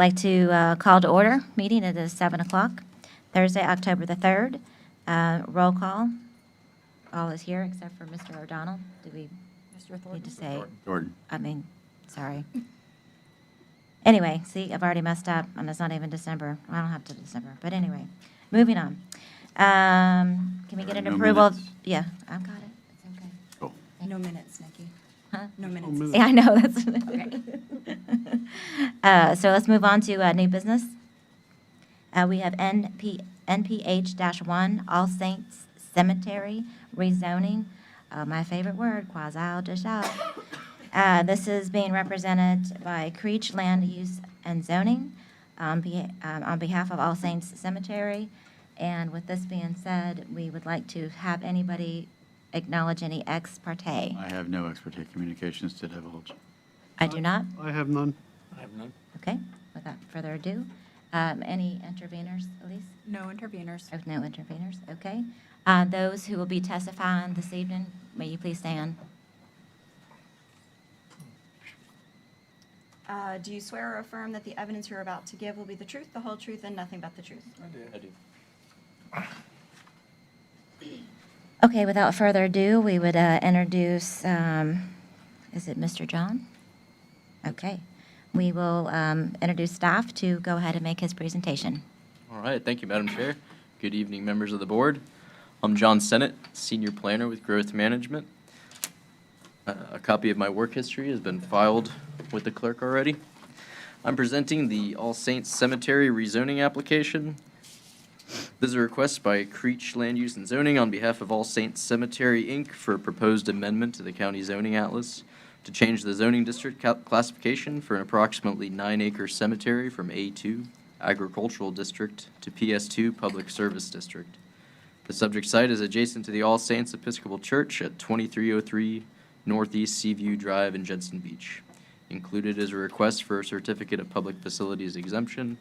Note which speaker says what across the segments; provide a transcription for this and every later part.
Speaker 1: like to call to order meeting. It is 7 o'clock, Thursday, October the 3rd. Roll call. All is here except for Mr. O'Donnell. Do we need to say?
Speaker 2: Jordan.
Speaker 1: Sorry. Anyway, see, I've already messed up, and it's not even December. I don't have to December. But anyway, moving on. Can we get an
Speaker 2: No
Speaker 1: approval?
Speaker 2: minutes.
Speaker 1: Yeah, I've got it. It's okay.
Speaker 2: Cool.
Speaker 3: No minutes, Nikki.
Speaker 1: Huh?
Speaker 3: No minutes.
Speaker 1: Yeah, I know, that's.
Speaker 3: Okay.
Speaker 1: So let's move on to new business. We have NPH-1, All Saints Cemetery rezoning. My favorite word, quasi-judicial. This is being represented by Creech Land Use and Zoning on behalf of All Saints Cemetery. And with this being said, we would like to have anybody acknowledge any ex parte.
Speaker 2: I have no ex parte communications to divulge.
Speaker 1: I do not.
Speaker 4: I have none.
Speaker 5: I have none.
Speaker 1: Okay, without further ado, any interveners, Elise?
Speaker 3: No interveners.
Speaker 1: Oh, no interveners, okay. Those who will be testifying this evening, may you please stand?
Speaker 3: Do you swear or affirm that the evidence you're about to give will be the truth, the whole truth, and nothing but the truth?
Speaker 5: I do.
Speaker 1: Okay, without further ado, we would introduce, is it Mr. John? Okay. We will introduce staff to go ahead and make his presentation.
Speaker 5: All right, thank you, Madam Chair. Good evening, members of the board. I'm John Sennett, Senior Planner with Growth Management. A copy of my work history has been filed with the clerk already. I'm presenting the All Saints Cemetery rezoning application. This is a request by Creech Land Use and Zoning on behalf of All Saints Cemetery, Inc. for a proposed amendment to the county zoning atlas to change the zoning district classification for an approximately 9-acre cemetery from A2 Agricultural District to PS2 Public Service District. The subject site is adjacent to the All Saints Episcopal Church at 2303 Northeast Seaview Drive in Jensen Beach. Included is a request for a certificate of public facilities exemption.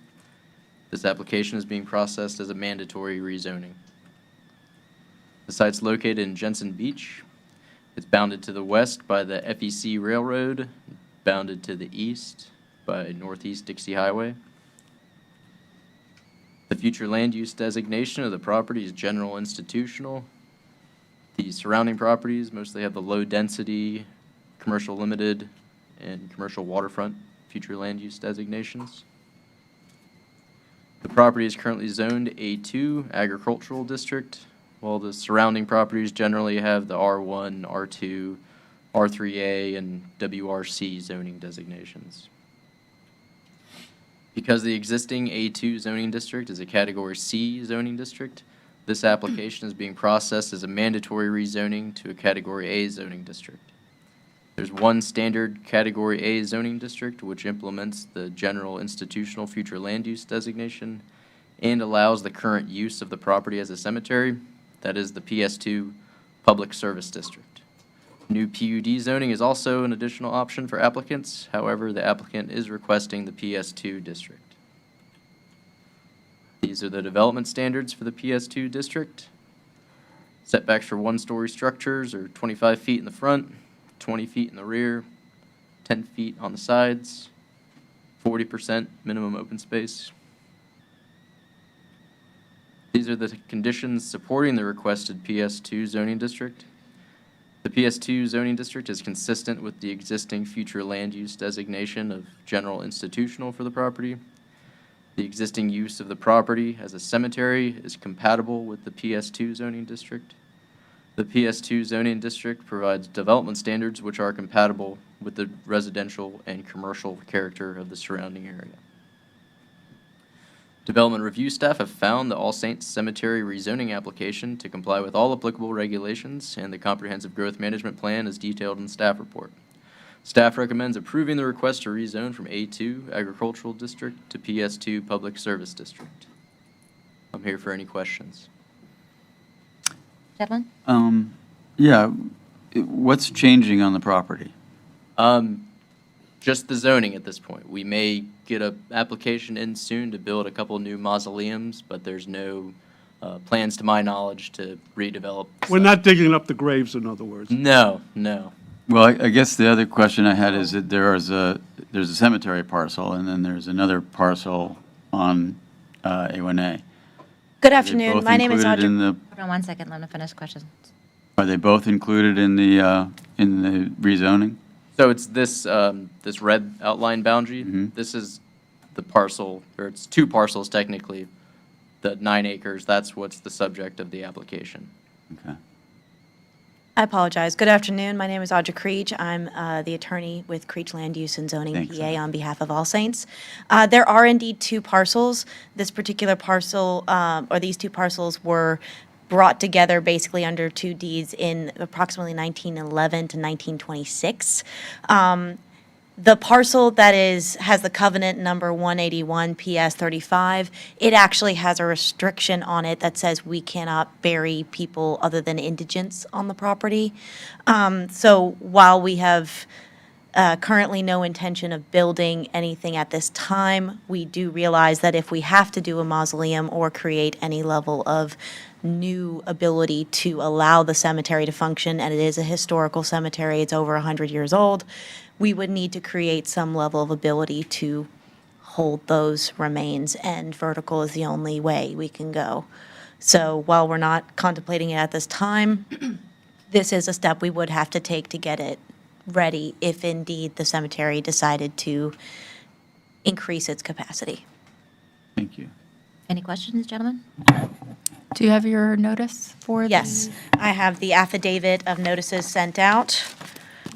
Speaker 5: This application is being processed as a mandatory rezoning. The site's located in Jensen Beach. It's bounded to the west by the FEC Railroad, bounded to the east by Northeast Dixie Highway. The future land use designation of the property is general institutional. The surrounding properties mostly have the low density, commercial limited, and commercial waterfront future land use designations. The property is currently zoned A2 Agricultural District, while the surrounding properties generally have the R1, R2, R3A, and WRC zoning designations. Because the existing A2 zoning district is a Category C zoning district, this application is being processed as a mandatory rezoning to a Category A zoning district. There's one standard Category A zoning district which implements the general institutional future land use designation and allows the current use of the property as a cemetery, that is the PS2 Public Service District. New PUD zoning is also an additional option for applicants. However, the applicant is requesting the PS2 district. These are the development standards for the PS2 district. Setbacks for one-story structures are 25 feet in the front, 20 feet in the rear, 10 feet on the sides, 40% minimum open space. These are the conditions supporting the requested PS2 zoning district. The PS2 zoning district is consistent with the existing future land use designation of general institutional for the property. The existing use of the property as a cemetery is compatible with the PS2 zoning district. The PS2 zoning district provides development standards which are compatible with the residential and commercial character of the surrounding area. Development review staff have found the All Saints Cemetery rezoning application to comply with all applicable regulations, and the comprehensive growth management plan is detailed in the staff report. Staff recommends approving the request to rezone from A2 Agricultural District to PS2 Public Service District. I'm here for any questions.
Speaker 1: Gentlemen?
Speaker 2: What's changing on the property?
Speaker 5: Just the zoning at this point. We may get an application in soon to build a couple new mausoleums, but there's no plans, to my knowledge, to redevelop.
Speaker 4: We're not digging up the graves, in other words.
Speaker 5: No, no.
Speaker 2: Well, I guess the other question I had is that there is there's a cemetery parcel, and then there's another parcel on A1A.
Speaker 4: Good
Speaker 2: Are they
Speaker 4: afternoon.
Speaker 2: both
Speaker 4: My name is
Speaker 2: included
Speaker 4: Audrey.
Speaker 2: in the-
Speaker 1: Hold on one second, let me finish questions.
Speaker 2: Are they both included in the rezoning?
Speaker 5: So it's this, this red outline boundary.
Speaker 2: Mhm.
Speaker 5: This is the parcel, or it's two parcels technically. The 9 acres, that's what's the subject of the application.
Speaker 2: Okay.
Speaker 4: I apologize. Good afternoon. My name is Audra Creech. I'm the attorney with Creech Land Use and Zoning
Speaker 2: Thanks,
Speaker 4: PA
Speaker 2: Audra.
Speaker 4: on behalf of All Saints. There are indeed two parcels. This particular parcel, or these two parcels were brought together basically under two deeds in approximately 1911 to 1926. The parcel that has the covenant number 181 PS 35, it actually has a restriction on it that says we cannot bury people other than indigents on the property. So while we have currently no intention of building anything at this time, we do realize that if we have to do a mausoleum or create any level of new ability to allow the cemetery to function, and it is a historical cemetery, it's over 100 years old, we would need to create some level of ability to hold those remains, and vertical is the only way we can go. So while we're not contemplating it at this time, this is a step we would have to take to get it ready if indeed the cemetery decided to increase its capacity.
Speaker 2: Thank you.
Speaker 1: Any questions, gentlemen?
Speaker 6: Do you have your notice for the?
Speaker 4: Yes, I have the affidavit of notices sent out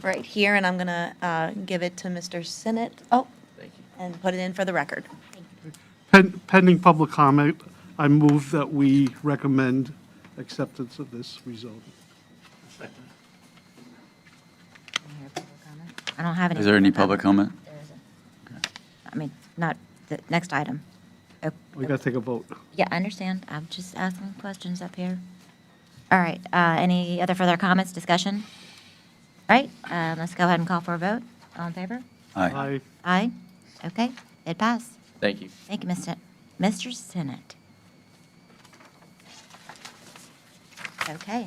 Speaker 4: right here, and I'm going to give it to Mr. Sinnott. Oh,
Speaker 5: Thank you.
Speaker 4: and put it in for the record.
Speaker 7: Pending public comment, I move that we recommend acceptance of this rezoning.
Speaker 1: I don't have any.
Speaker 2: Is there any public comment?
Speaker 1: There isn't. I mean, not, the next item. Oh,
Speaker 7: We got to take a vote.
Speaker 1: yeah, I understand. I'm just asking questions up here. All right, any other further comments, discussion? All right, let's go ahead and call for a vote. All in favor?
Speaker 2: Aye.
Speaker 1: Aye. Okay, it passed.
Speaker 5: Thank you.
Speaker 1: Thank you, Mr. Sinnott. Okay.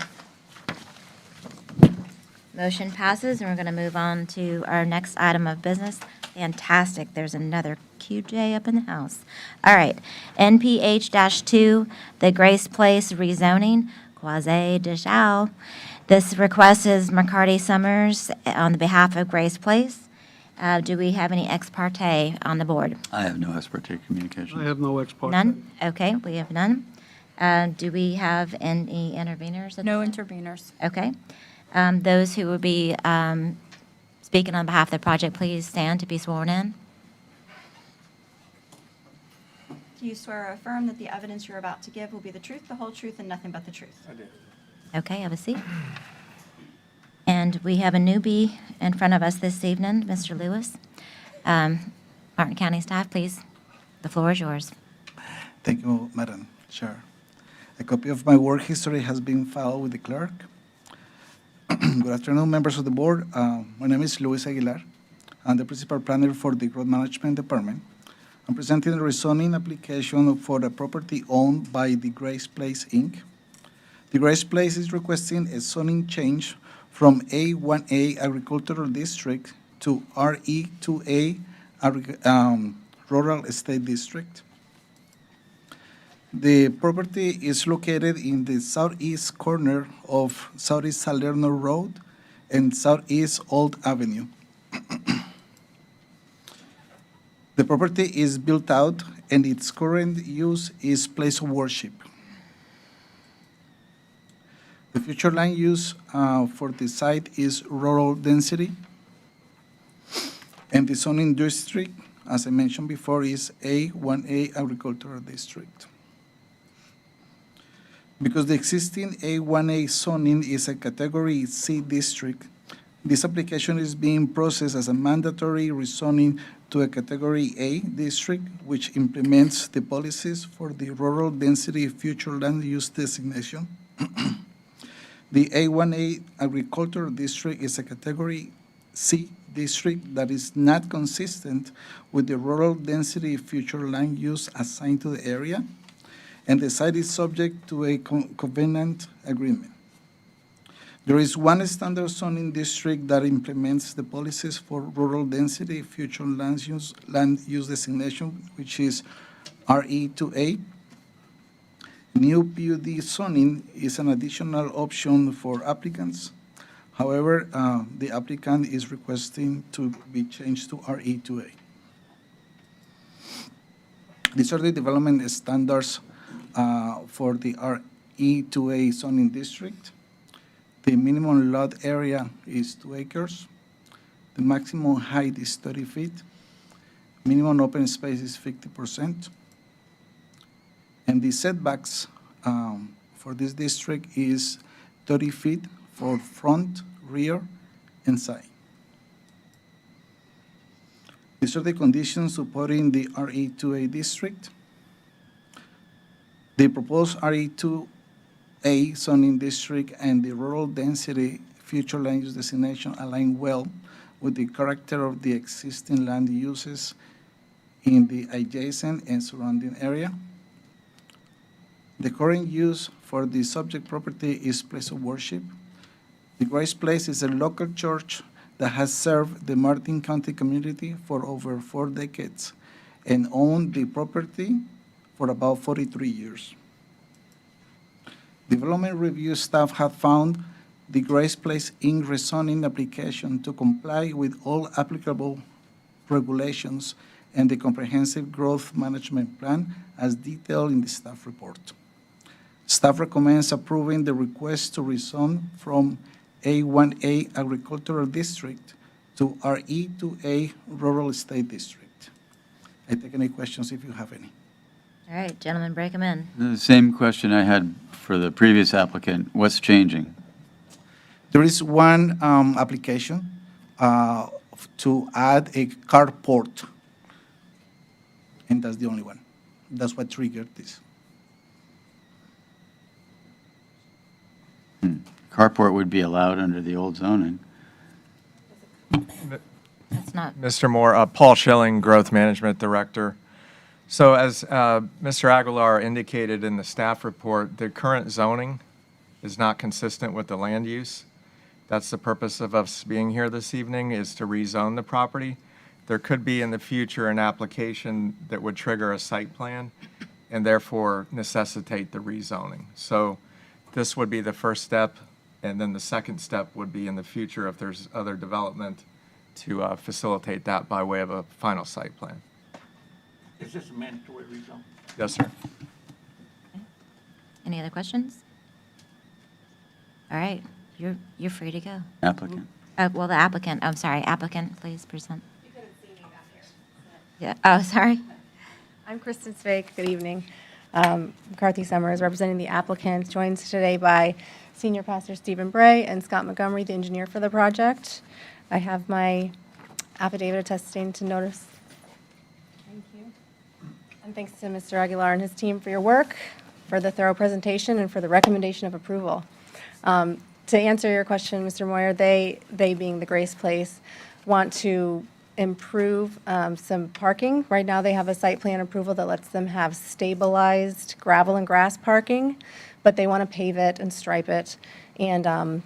Speaker 1: Motion passes, and we're going to move on to our next item of business. Fantastic, there's another QJ up in the house. All right, NPH-2, the Grace Place rezoning, Quasi Deschal. This request is McCarty Summers on the behalf of Grace Place. Do we have any ex parte on the board?
Speaker 2: I have no ex parte communications.
Speaker 7: I have no ex parte.
Speaker 1: None? Okay, we have none. Do we have any interveners?
Speaker 6: No interveners.
Speaker 1: Okay. Those who will be speaking on behalf of the project, please stand to be sworn in.
Speaker 3: Do you swear or affirm that the evidence you're about to give will be the truth, the whole truth, and nothing but the truth?
Speaker 1: Okay, have a seat. And we have a newbie in front of us this evening, Mr. Lewis. Martin County staff, please, the floor is yours.
Speaker 8: Thank you, Madam Chair. A copy of my work history has been filed with the clerk. Good afternoon, members of the board. My name is Luis Aguilar. I'm the principal planner for the Road Management Department. I'm presenting a rezoning application for the property owned by the Grace Place, Inc. The Grace Place is requesting a zoning change from A1A Agricultural District to RE2A Rural Estate District. The property is located in the southeast corner of Southeast Salerno Road and Southeast Old Avenue. The property is built out and its current use is place of worship. The future land use for the site is rural density. And the zoning district, as I mentioned before, is A1A Agricultural District. Because the existing A1A zoning is a Category C district, this application is being processed as a mandatory rezoning to a Category A district, which implements the policies for the rural density future land use designation. The A1A Agricultural District is a Category C district that is not consistent with the rural density future land use assigned to the area, and the site is subject to a covenant agreement. There is one standard zoning district that implements the policies for rural density future land use designation, which is RE2A. New PUD zoning is an additional option for applicants. However, the applicant is requesting to be changed to RE2A. These are the development standards for the RE2A zoning district. The minimum lot area is 2 acres. The maximum height is 30 feet. Minimum open space is 50%. And the setbacks for this district is 30 feet for front, rear, and side. These are the conditions supporting the RE2A district. The proposed RE2A zoning district and the rural density future land use designation align well with the character of the existing land uses in the adjacent and surrounding area. The current use for the subject property is place of worship. The Grace Place is a local church that has served the Martin County community for over 4 decades and owned the property for about 43 years. Development review staff have found the Grace Place Inc. rezoning application to comply with all applicable regulations and the comprehensive growth management plan as detailed in the staff report. Staff recommends approving the request to rezone from A1A Agricultural District to RE2A Rural Estate District. I take any questions if you have any.
Speaker 1: All right, gentlemen, break them in.
Speaker 2: The same question I had for the previous applicant. What's changing?
Speaker 8: There is one application to add a carport, and that's the only one. That's what triggered this.
Speaker 2: Carport would be allowed under the old zoning.
Speaker 1: That's not,
Speaker 9: Mr. Moore, Paul Schilling, Growth Management Director. So as Mr. Aguilar indicated in the staff report, the current zoning is not consistent with the land use. That's the purpose of us being here this evening, is to rezone the property. There could be in the future an application that would trigger a site plan and therefore necessitate the rezoning. So this would be the first step, and then the second step would be in the future if there's other development to facilitate that by way of a final site plan.
Speaker 10: Is this a mandatory rezone?
Speaker 9: Yes, sir.
Speaker 1: any other questions? All right, you're free to go.
Speaker 2: Applicant.
Speaker 1: Well, the applicant, I'm sorry, applicant, please present. You couldn't see me back here. Yeah, oh, sorry.
Speaker 11: I'm Kristen Svake. Good evening. McCarthy Summers, representing the applicant, joined today by Senior Pastor Stephen Bray and Scott Montgomery, the engineer for the project. I have my affidavit attesting to notice. Thank you. And thanks to Mr. Aguilar and his team for your work, for the thorough presentation, and for the recommendation of approval. To answer your question, Mr. Moyer, they being the Grace Place, want to improve some parking. Right now, they have a site plan approval that lets them have stabilized gravel and grass parking, but they want to pave it and stripe it and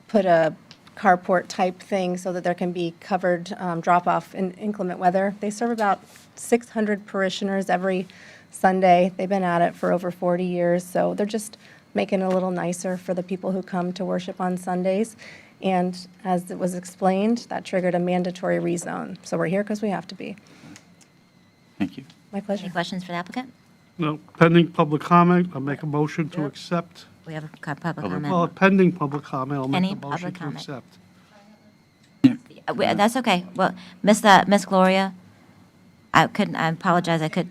Speaker 11: put a carport type thing so that there can be covered drop-off in inclement weather. They serve about 600 parishioners every Sunday. They've been at it for over 40 years, so they're just making it a little nicer for the people who come to worship on Sundays. And as it was explained, that triggered a mandatory rezone. So we're here because we have to be.
Speaker 2: Thank you.
Speaker 11: My pleasure.
Speaker 1: Any questions for the applicant?
Speaker 7: No, pending public comment, I'll make a motion to accept.
Speaker 1: We have a public
Speaker 2: Public-
Speaker 7: Well,
Speaker 1: comment.
Speaker 7: pending public comment, I'll make
Speaker 1: Any
Speaker 7: a motion
Speaker 1: public
Speaker 7: to
Speaker 1: comment?
Speaker 7: accept.
Speaker 1: That's okay. Well, Miss Gloria, I apologize,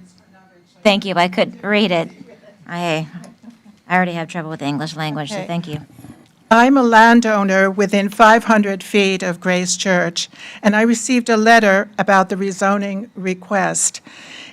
Speaker 1: thank you, I couldn't read it. I already have trouble with the English language, so
Speaker 12: Okay.
Speaker 1: thank you.
Speaker 12: I'm a landowner within 500 feet of Grace Church, and I received a letter about the rezoning request.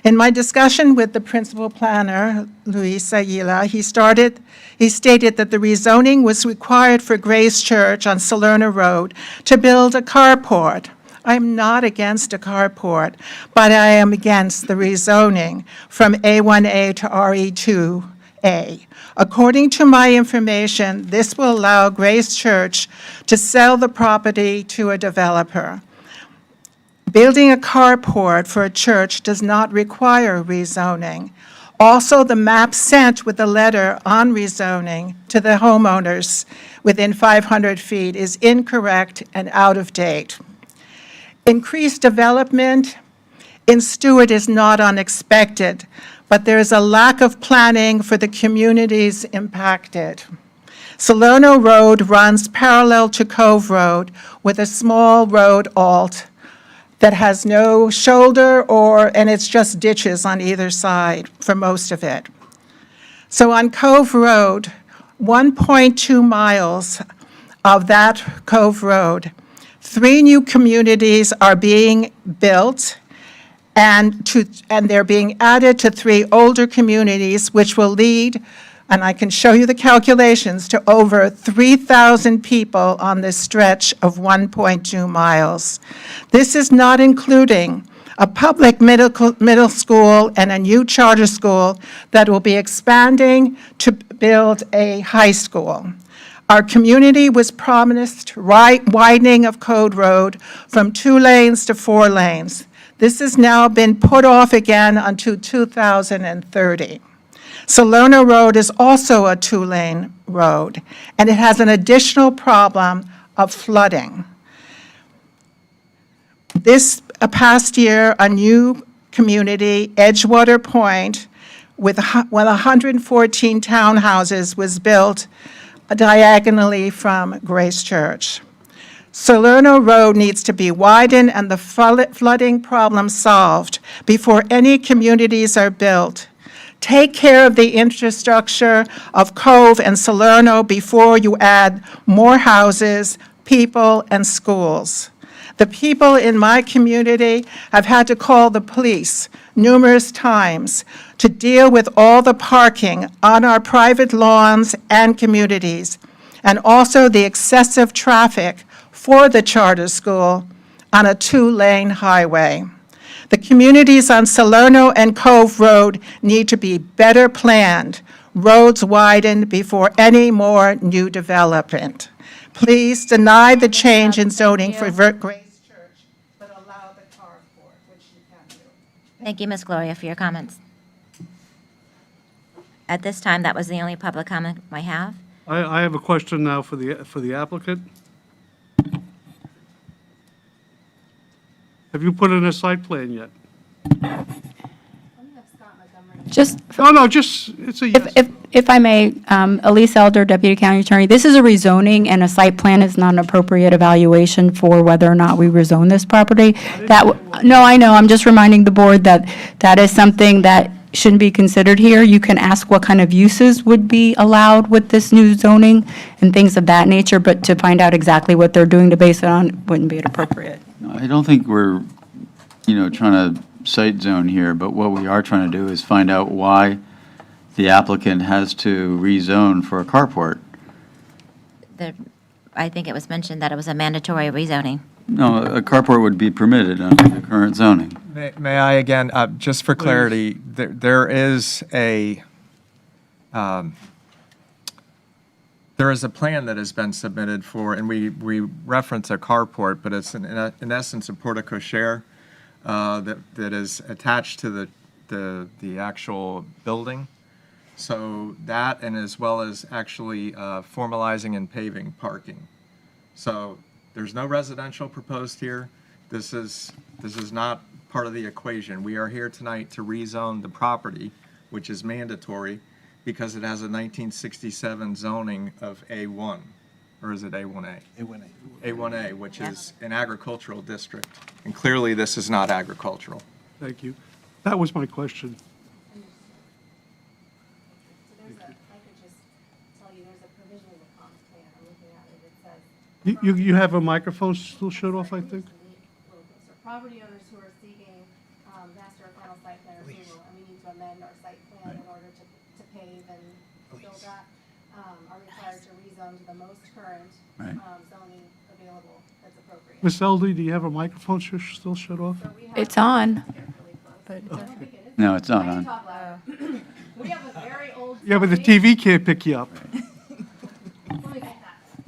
Speaker 12: In my discussion with the principal planner, Luis Aguila, he stated that the rezoning was required for Grace Church on Salerno Road to build a carport. I'm not against a carport, but I am against the rezoning from A1A to RE2A A. According to my information, this will allow Grace Church to sell the property to a developer. Building a carport for a church does not require rezoning. Also, the map sent with the letter on rezoning to the homeowners within 500 feet is incorrect and out of date. Increased development in Stewart is not unexpected, but there is a lack of planning for the communities impacted. Salerno Road runs parallel to Cove Road with a small road alt that has no shoulder and it's just ditches on either side for most of it. So on Cove Road, 1.2 miles of that Cove Road, 3 new communities are being built, and they're being added to 3 older communities, which will lead, and I can show you the calculations, to over 3,000 people on this stretch of 1.2 miles. This is not including a public middle school and a new charter school that will be expanding to build a high school. Our community was promised widening of Code Road from 2 lanes to 4 lanes. This has now been put off again until 2030. Salerno Road is also a 2-lane road, and it has an additional problem of flooding. This past year, a new community, Edgewater Point, with 114 townhouses, was built diagonally from Grace Church. Salerno Road needs to be widened and the flooding problem solved before any communities are built. Take care of the infrastructure of Cove and Salerno before you add more houses, people, and schools. The people in my community have had to call the police numerous times to deal with all the parking on our private lawns and communities, and also the excessive traffic for the charter school on a 2-lane highway. The communities on Salerno and Cove Road need to be better planned, roads widened before any more new development. Please deny the change in zoning for Grace Church, but allow the carport, which you can do.
Speaker 1: Thank you, Ms. Gloria, for your comments. At this time, that was the only public comment I have.
Speaker 7: I have a question now for the applicant. Have you put in a site plan yet?
Speaker 6: Just,
Speaker 7: No, just, it's a yes.
Speaker 6: if I may, Elise Elder, Deputy County Attorney, this is a rezoning, and a site plan is not an appropriate evaluation for whether or not we rezone this property. No, I know, I'm just reminding the board that that is something that shouldn't be considered here. You can ask what kind of uses would be allowed with this new zoning and things of that nature, but to find out exactly what they're doing to base it on wouldn't be appropriate.
Speaker 2: I don't think we're, trying to site zone here, but what we are trying to do is find out why the applicant has to rezone for a carport.
Speaker 1: I think it was mentioned that it was a mandatory rezoning.
Speaker 2: No, a carport would be permitted under the current zoning.
Speaker 9: May I again, just for clarity, there is a plan that has been submitted for, and we reference a carport, but it's in essence a porte-cochere that is attached to the actual building. So that, and as well as actually formalizing and paving parking. So there's no residential proposed here. This is not part of the equation. We are here tonight to rezone the property, which is mandatory because it has a 1967 zoning of A1, or is it A1A?
Speaker 8: A1A.
Speaker 9: A1A, which is an agricultural district. And clearly, this is not agricultural.
Speaker 7: Thank you. That was my question. You have a microphone still shut off, I think?
Speaker 11: Property owners who are seeking master or final site plan approval, and we need to amend our site plan in order to pave and build that, are required to rezone to the most current
Speaker 2: Right.
Speaker 11: zoning available that's appropriate.
Speaker 7: Ms. Eldy, do you have a microphone still shut off?
Speaker 6: It's on. But
Speaker 2: No, it's not on.
Speaker 11: We have a very old
Speaker 7: Yeah, but the TV can't pick you up.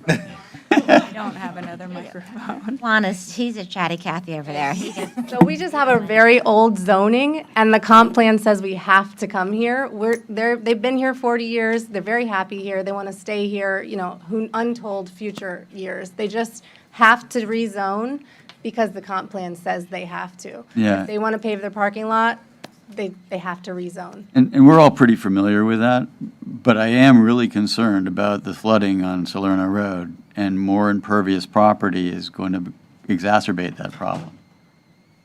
Speaker 6: I don't have another microphone.
Speaker 1: Juan he's a chatty Cathy over there. He just-
Speaker 11: So we just have a very old zoning, and the comp plan says we have to come here. They've been here 40 years, they're very happy here, they want to stay here, untold future years. They just have to rezone because the comp plan says they have to.
Speaker 2: Yeah.
Speaker 11: If they want to pave their parking lot, they have to rezone.
Speaker 2: And we're all pretty familiar with that, but I am really concerned about the flooding on Salerno Road, and more impervious property is going to exacerbate that problem.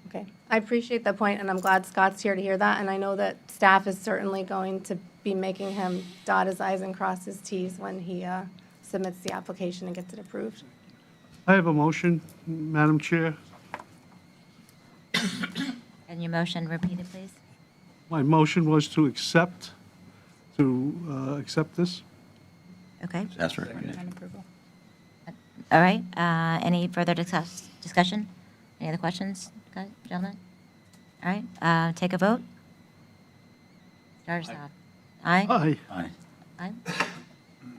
Speaker 11: Okay, I appreciate that point, and I'm glad Scott's here to hear that, and I know that staff is certainly going to be making him dot his i's and cross his t's when he submits the application and gets it approved.
Speaker 7: I have a motion, Madam Chair.
Speaker 1: And your motion repeated, please?
Speaker 7: My motion was to accept this.
Speaker 1: Okay,
Speaker 2: That's recommended.
Speaker 1: all right. Any further discussion? Any other questions, guys, gentlemen? All right, take a vote. Start us off. Aye?
Speaker 7: Aye.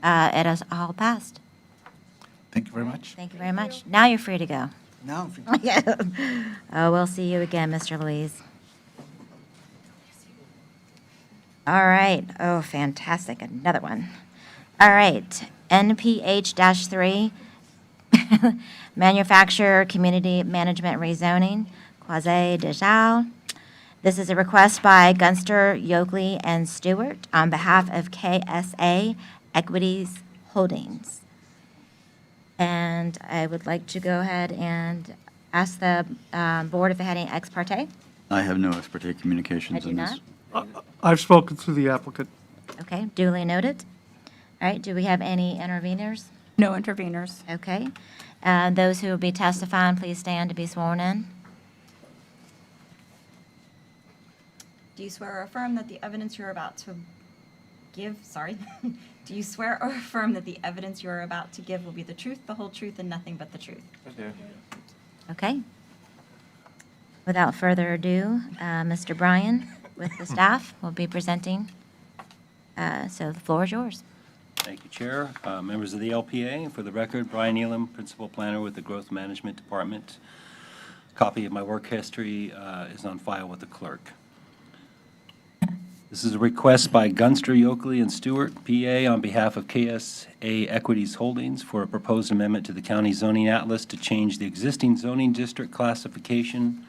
Speaker 1: Aye. It is all passed.
Speaker 8: Thank you very much.
Speaker 1: Thank you very much. Now you're free to go.
Speaker 8: Now,
Speaker 1: Yeah. Oh, we'll see you again, Mr. Louise. All right. Oh, fantastic. Another one. All right. NPH-3, Manufacturer Community Management Rezoning, Quasi Dejau. This is a request by Gunster, Yockley, and Stewart on behalf of KSA Equities Holdings. And I would like to go ahead and ask the board if they had any ex parte.
Speaker 2: I have no ex parte communications
Speaker 1: I do
Speaker 2: in this.
Speaker 1: not.
Speaker 7: I've spoken to the applicant.
Speaker 1: Okay, duly noted. All right, do we have any interveners?
Speaker 6: No interveners.
Speaker 1: Okay. Those who will be testifying, please stand to be sworn in.
Speaker 3: Do you swear or affirm that the evidence you're about to give, do you swear or affirm that the evidence you are about to give will be the truth, the whole truth, and nothing but the truth?
Speaker 1: Okay. Without further ado, Mr. Bryan with the staff will be presenting. So the floor is yours.
Speaker 13: Thank you, Chair. Members of the LPA, for the record, Brian Elam, Principal Planner with the Growth Management Department. Copy of my work history is on file with the clerk. This is a request by Gunster, Yockley, and Stewart, PA, on behalf of KSA Equities Holdings for a proposed amendment to the county zoning atlas to change the existing zoning district classification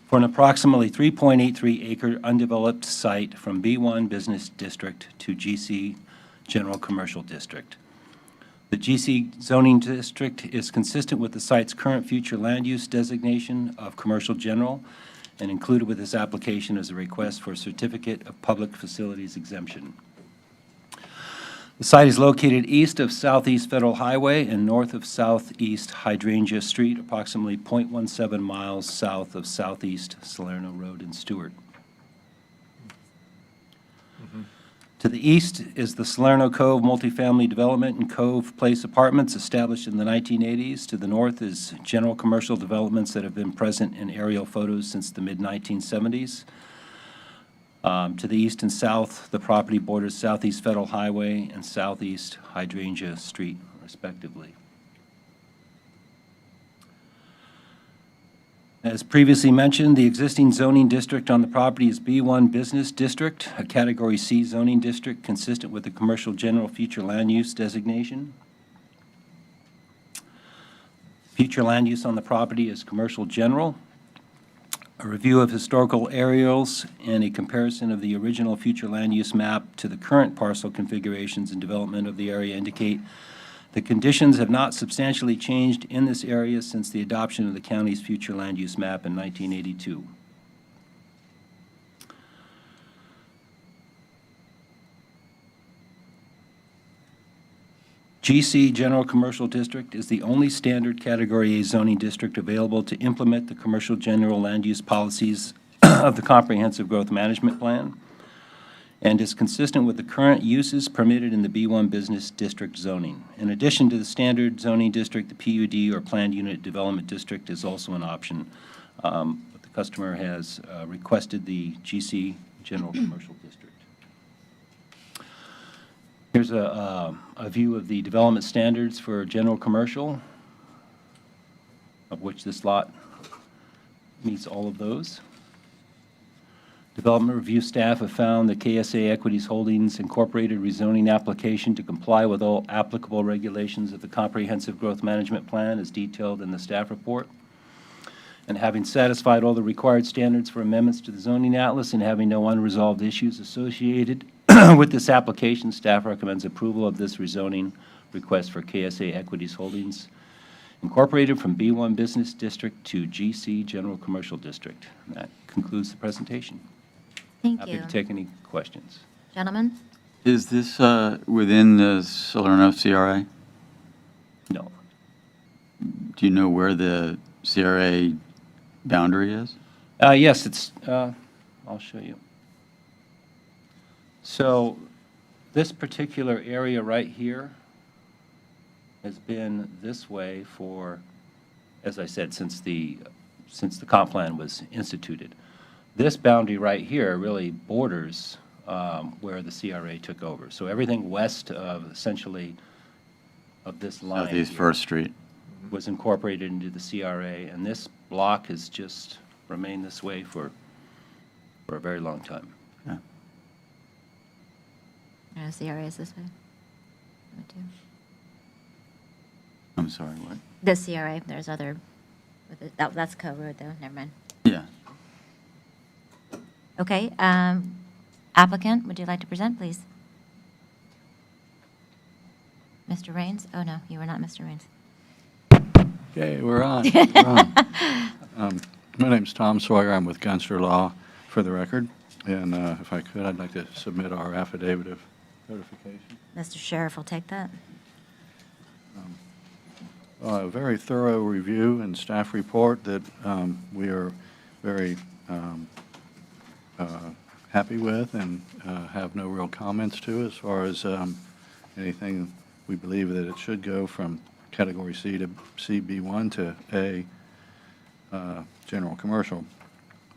Speaker 13: for an approximately 3.83 acre undeveloped site from B1 Business District to GC General Commercial District. The GC zoning district is consistent with the site's current future land use designation of Commercial General, and included with this application is a request for a certificate of public facilities exemption. The site is located east of Southeast Federal Highway and north of Southeast Hydrangea Street, approximately 0.17 miles south of Southeast Salerno Road in Stewart. To the east is the Salerno Cove Multifamily Development and Cove Place Apartments established in the 1980s. To the north is general commercial developments that have been present in aerial photos since the mid-1970s. To the east and south, the property borders Southeast Federal Highway and Southeast Hydrangea Street, respectively. As previously mentioned, the existing zoning district on the property is B1 Business District, a Category C zoning district consistent with the Commercial General Future Land Use designation. Future land use on the property is Commercial General. A review of historical aerials and a comparison of the original future land use map to the current parcel configurations and development of the area indicate the conditions have not substantially changed in this area since the adoption of the county's future land use map in 1982. GC General Commercial District is the only standard Category A zoning district available to implement the commercial general land use policies of the Comprehensive Growth Management Plan, and is consistent with the current uses permitted in the B1 Business District zoning. In addition to the standard zoning district, the PUD or Planned Unit Development District is also an option. But the customer has requested the GC General Commercial District. Here's a view of the development standards for general commercial, of which this lot meets all of those. Development review staff have found the KSA Equities Holdings Incorporated rezoning application to comply with all applicable regulations of the Comprehensive Growth Management Plan as detailed in the staff report. And having satisfied all the required standards for amendments to the zoning atlas and having no unresolved issues associated with this application, staff recommends approval of this rezoning request for KSA Equities Holdings Incorporated from B1 Business District to GC General Commercial District. And that concludes the presentation.
Speaker 1: Thank
Speaker 13: Happy
Speaker 1: you.
Speaker 13: to take any questions.
Speaker 1: Gentlemen?
Speaker 2: Is this within the Salerno CRA?
Speaker 13: No.
Speaker 2: Do you know where the CRA boundary is?
Speaker 13: Yes, I'll show you. So this particular area right here has been this way for, as I said, since the comp plan was instituted. This boundary right here really borders where the CRA took over. So everything west of essentially of this line
Speaker 2: Southeast
Speaker 13: here
Speaker 2: First Street.
Speaker 13: was incorporated into the CRA, and this block has just remained this way for a very long time.
Speaker 2: Yeah.
Speaker 1: CRA is this way. Me too.
Speaker 2: I'm sorry, what?
Speaker 1: The CRA, there's other, that's Co Road though, never mind.
Speaker 2: Yeah.
Speaker 1: Okay, applicant, would you like to present, please? Mr. Raines? Oh, no, you were not Mr. Raines.
Speaker 10: Okay, we're on. We're on. My name's Tom Sawyer. I'm with Gunster Law, for the record. And if I could, I'd like to submit our affidavit of notification.
Speaker 1: Mr. Sheriff will take that.
Speaker 10: A very thorough review and staff report that we are very happy with and have no real comments to as far as anything. We believe that it should go from Category C to CB1 to A, general commercial.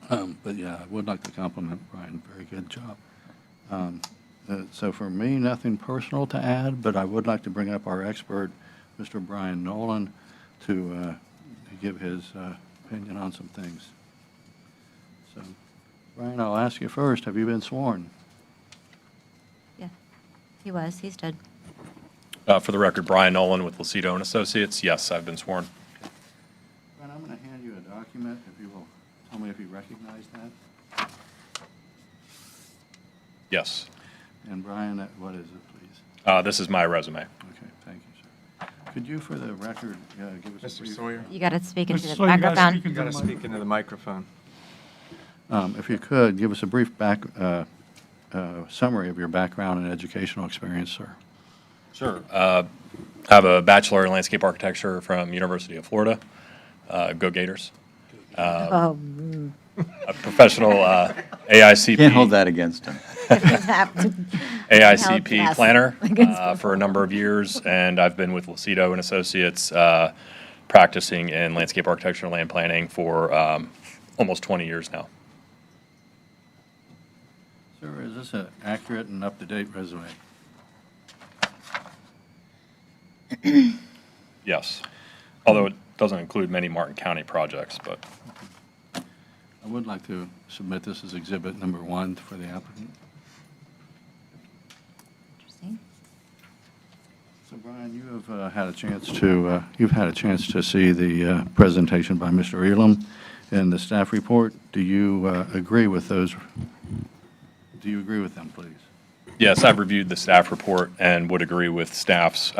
Speaker 10: But yeah, I would like to compliment Brian. Very good job. So for me, nothing personal to add, but I would like to bring up our expert, Mr. Brian Nolan, to give his opinion on some things. So, Brian, I'll ask you first. Have you been sworn?
Speaker 1: Yeah, he stood.
Speaker 14: For the record, Brian Nolan with Lucido and Associates. Yes, I've been sworn.
Speaker 10: Brian, I'm going to hand you a document, if you will tell me if you recognize that.
Speaker 14: Yes.
Speaker 10: And Brian, what is it, please?
Speaker 14: This is my resume.
Speaker 10: Okay, thank you, sir. Could you, for the record, give us a
Speaker 9: Mr.
Speaker 10: brief...
Speaker 9: Sawyer?
Speaker 1: You got to speak into
Speaker 7: Mr.
Speaker 1: the
Speaker 7: Sawyer, you gotta
Speaker 1: microphone.
Speaker 7: speak
Speaker 9: You got to speak into the microphone.
Speaker 10: If you could, give us a brief summary of your background and educational experience, sir.
Speaker 14: Sure. I have a Bachelor in Landscape Architecture from University of Florida. Go Gators.
Speaker 1: Oh,
Speaker 14: A professional AICP.
Speaker 2: Can't hold that against him.
Speaker 14: AICP
Speaker 1: Yes.
Speaker 14: planner
Speaker 1: Against
Speaker 14: for a number of years, and I've been with Lucido and Associates practicing in landscape architecture and land planning for almost 20 years now.
Speaker 10: Sir, is this an accurate and up-to-date resume?
Speaker 14: Yes, although it doesn't include many Martin County projects, but
Speaker 10: I would like to submit this as Exhibit Number 1 for the applicant.
Speaker 1: interesting.
Speaker 10: So, Brian, you have had a chance to see the presentation by Mr. Elam and the staff report. Do you agree with those? Do you agree with them, please?
Speaker 14: yes, I've reviewed the staff report and would agree with staff's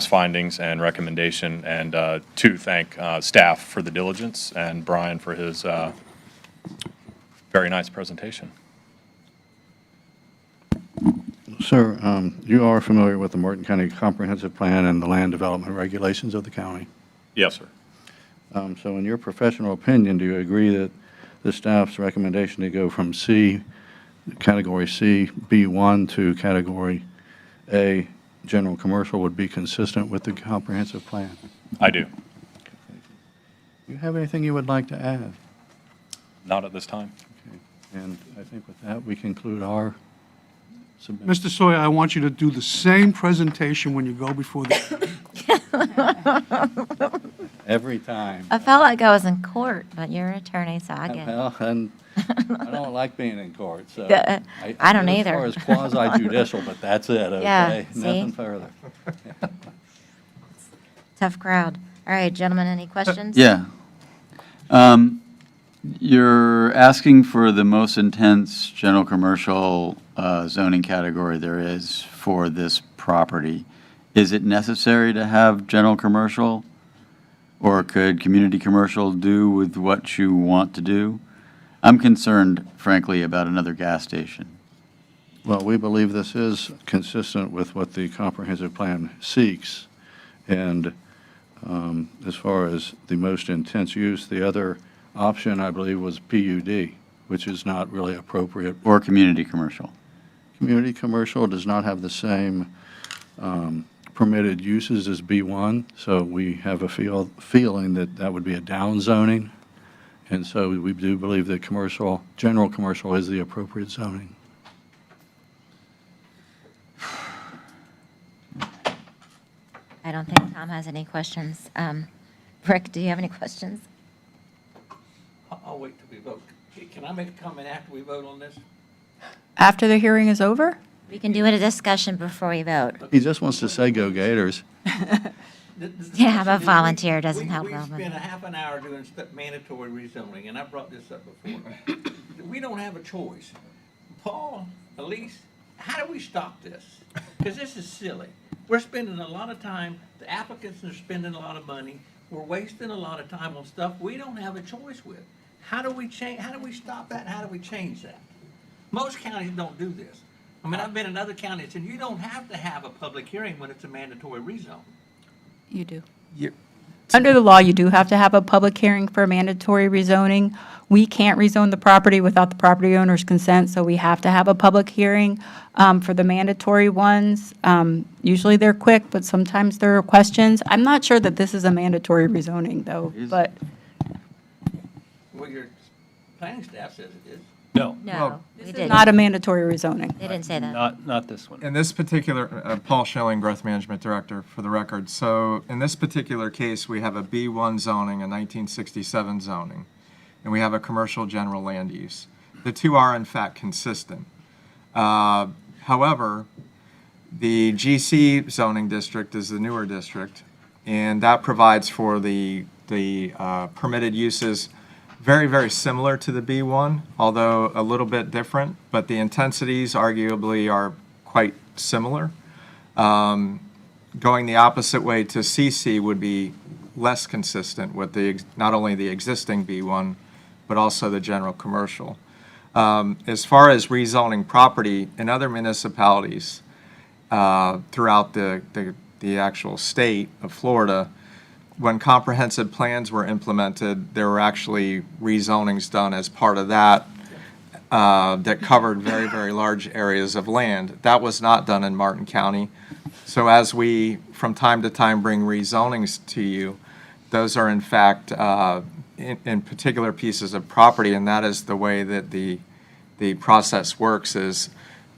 Speaker 14: findings and recommendation, and to thank staff for the diligence and Brian for his very nice presentation.
Speaker 10: Sir, you are familiar with the Martin County Comprehensive Plan and the land development regulations of the county.
Speaker 14: Yes, sir.
Speaker 10: So in your professional opinion, do you agree that the staff's recommendation to go from Category C, B1 to Category A, general commercial, would be consistent with the comprehensive plan?
Speaker 14: I do.
Speaker 10: Do you have anything you would like to add?
Speaker 14: Not at this time.
Speaker 10: Okay. And I think with that, we conclude our submit.
Speaker 7: Mr. Sawyer, I want you to do the same presentation when you go before the,
Speaker 10: Every time.
Speaker 1: I felt like I was in court, but you're an attorney, so I get it.
Speaker 10: Well, and I don't like being in court, so.
Speaker 1: Yeah, I don't
Speaker 10: go
Speaker 1: either.
Speaker 10: As far as quasi judicial, but that's it,
Speaker 1: Yeah,
Speaker 10: okay?
Speaker 1: see?
Speaker 10: Nothing further.
Speaker 1: Tough crowd. All right, gentlemen, any questions?
Speaker 2: Yeah. You're asking for the most intense general commercial zoning category there is for this property. Is it necessary to have general commercial? Or could community commercial do with what you want to do? I'm concerned, frankly, about another gas station.
Speaker 10: Well, we believe this is consistent with what the comprehensive plan seeks. And as far as the most intense use, the other option, I believe, was PUD, which is not really appropriate.
Speaker 2: Or community commercial.
Speaker 10: Community commercial does not have the same permitted uses as B1, so we have a feeling that that would be a down zoning. And so we do believe that commercial, general commercial is the appropriate zoning.
Speaker 1: I don't think Tom has any questions. Rick, do you have any questions?
Speaker 15: I'll wait till we vote. Can I make a comment after we vote on this?
Speaker 6: After the hearing is over?
Speaker 1: We can do a discussion before we vote.
Speaker 10: He just wants to say go Gators.
Speaker 1: Yeah, I'm a volunteer, doesn't help
Speaker 15: We
Speaker 1: well, but-
Speaker 15: spent a half an hour doing mandatory rezoning, and I brought this up before. We don't have a choice. Paul, Elise, how do we stop this? Because this is silly. We're spending a lot of time, the applicants are spending a lot of money, we're wasting a lot of time on stuff we don't have a choice with. How do we change, how do we stop that, how do we change that? Most counties don't do this. I mean, I've been in other counties, and you don't have to have a public hearing when it's a mandatory rezone.
Speaker 6: You do. Under the law, you do have to have a public hearing for mandatory rezoning. We can't rezone the property without the property owner's consent, so we have to have a public hearing for the mandatory ones. Usually they're quick, but sometimes there are questions. I'm not sure that this is a mandatory rezoning, though, but
Speaker 15: Well, your planning staff says it is.
Speaker 13: No,
Speaker 1: No, we
Speaker 6: it's
Speaker 1: didn't.
Speaker 6: not a mandatory rezoning.
Speaker 1: They didn't say that.
Speaker 13: not this one.
Speaker 9: In this particular, Paul Schilling, Growth Management Director, for the record. So in this particular case, we have a B1 zoning, a 1967 zoning, and we have a commercial general land use. The two are in fact consistent. However, the GC zoning district is the newer district, and that provides for the permitted uses very, very similar to the B1, although a little bit different, but the intensities arguably are quite similar. Going the opposite way to CC would be less consistent with not only the existing B1, but also the general commercial. As far as rezoning property in other municipalities throughout the actual state of Florida, when comprehensive plans were implemented, there were actually rezonings done as part of that that covered very, very large areas of land. That was not done in Martin County. So as we, from time to time, bring rezonings to you, those are in fact in particular pieces of property, and that is the way that the process works, is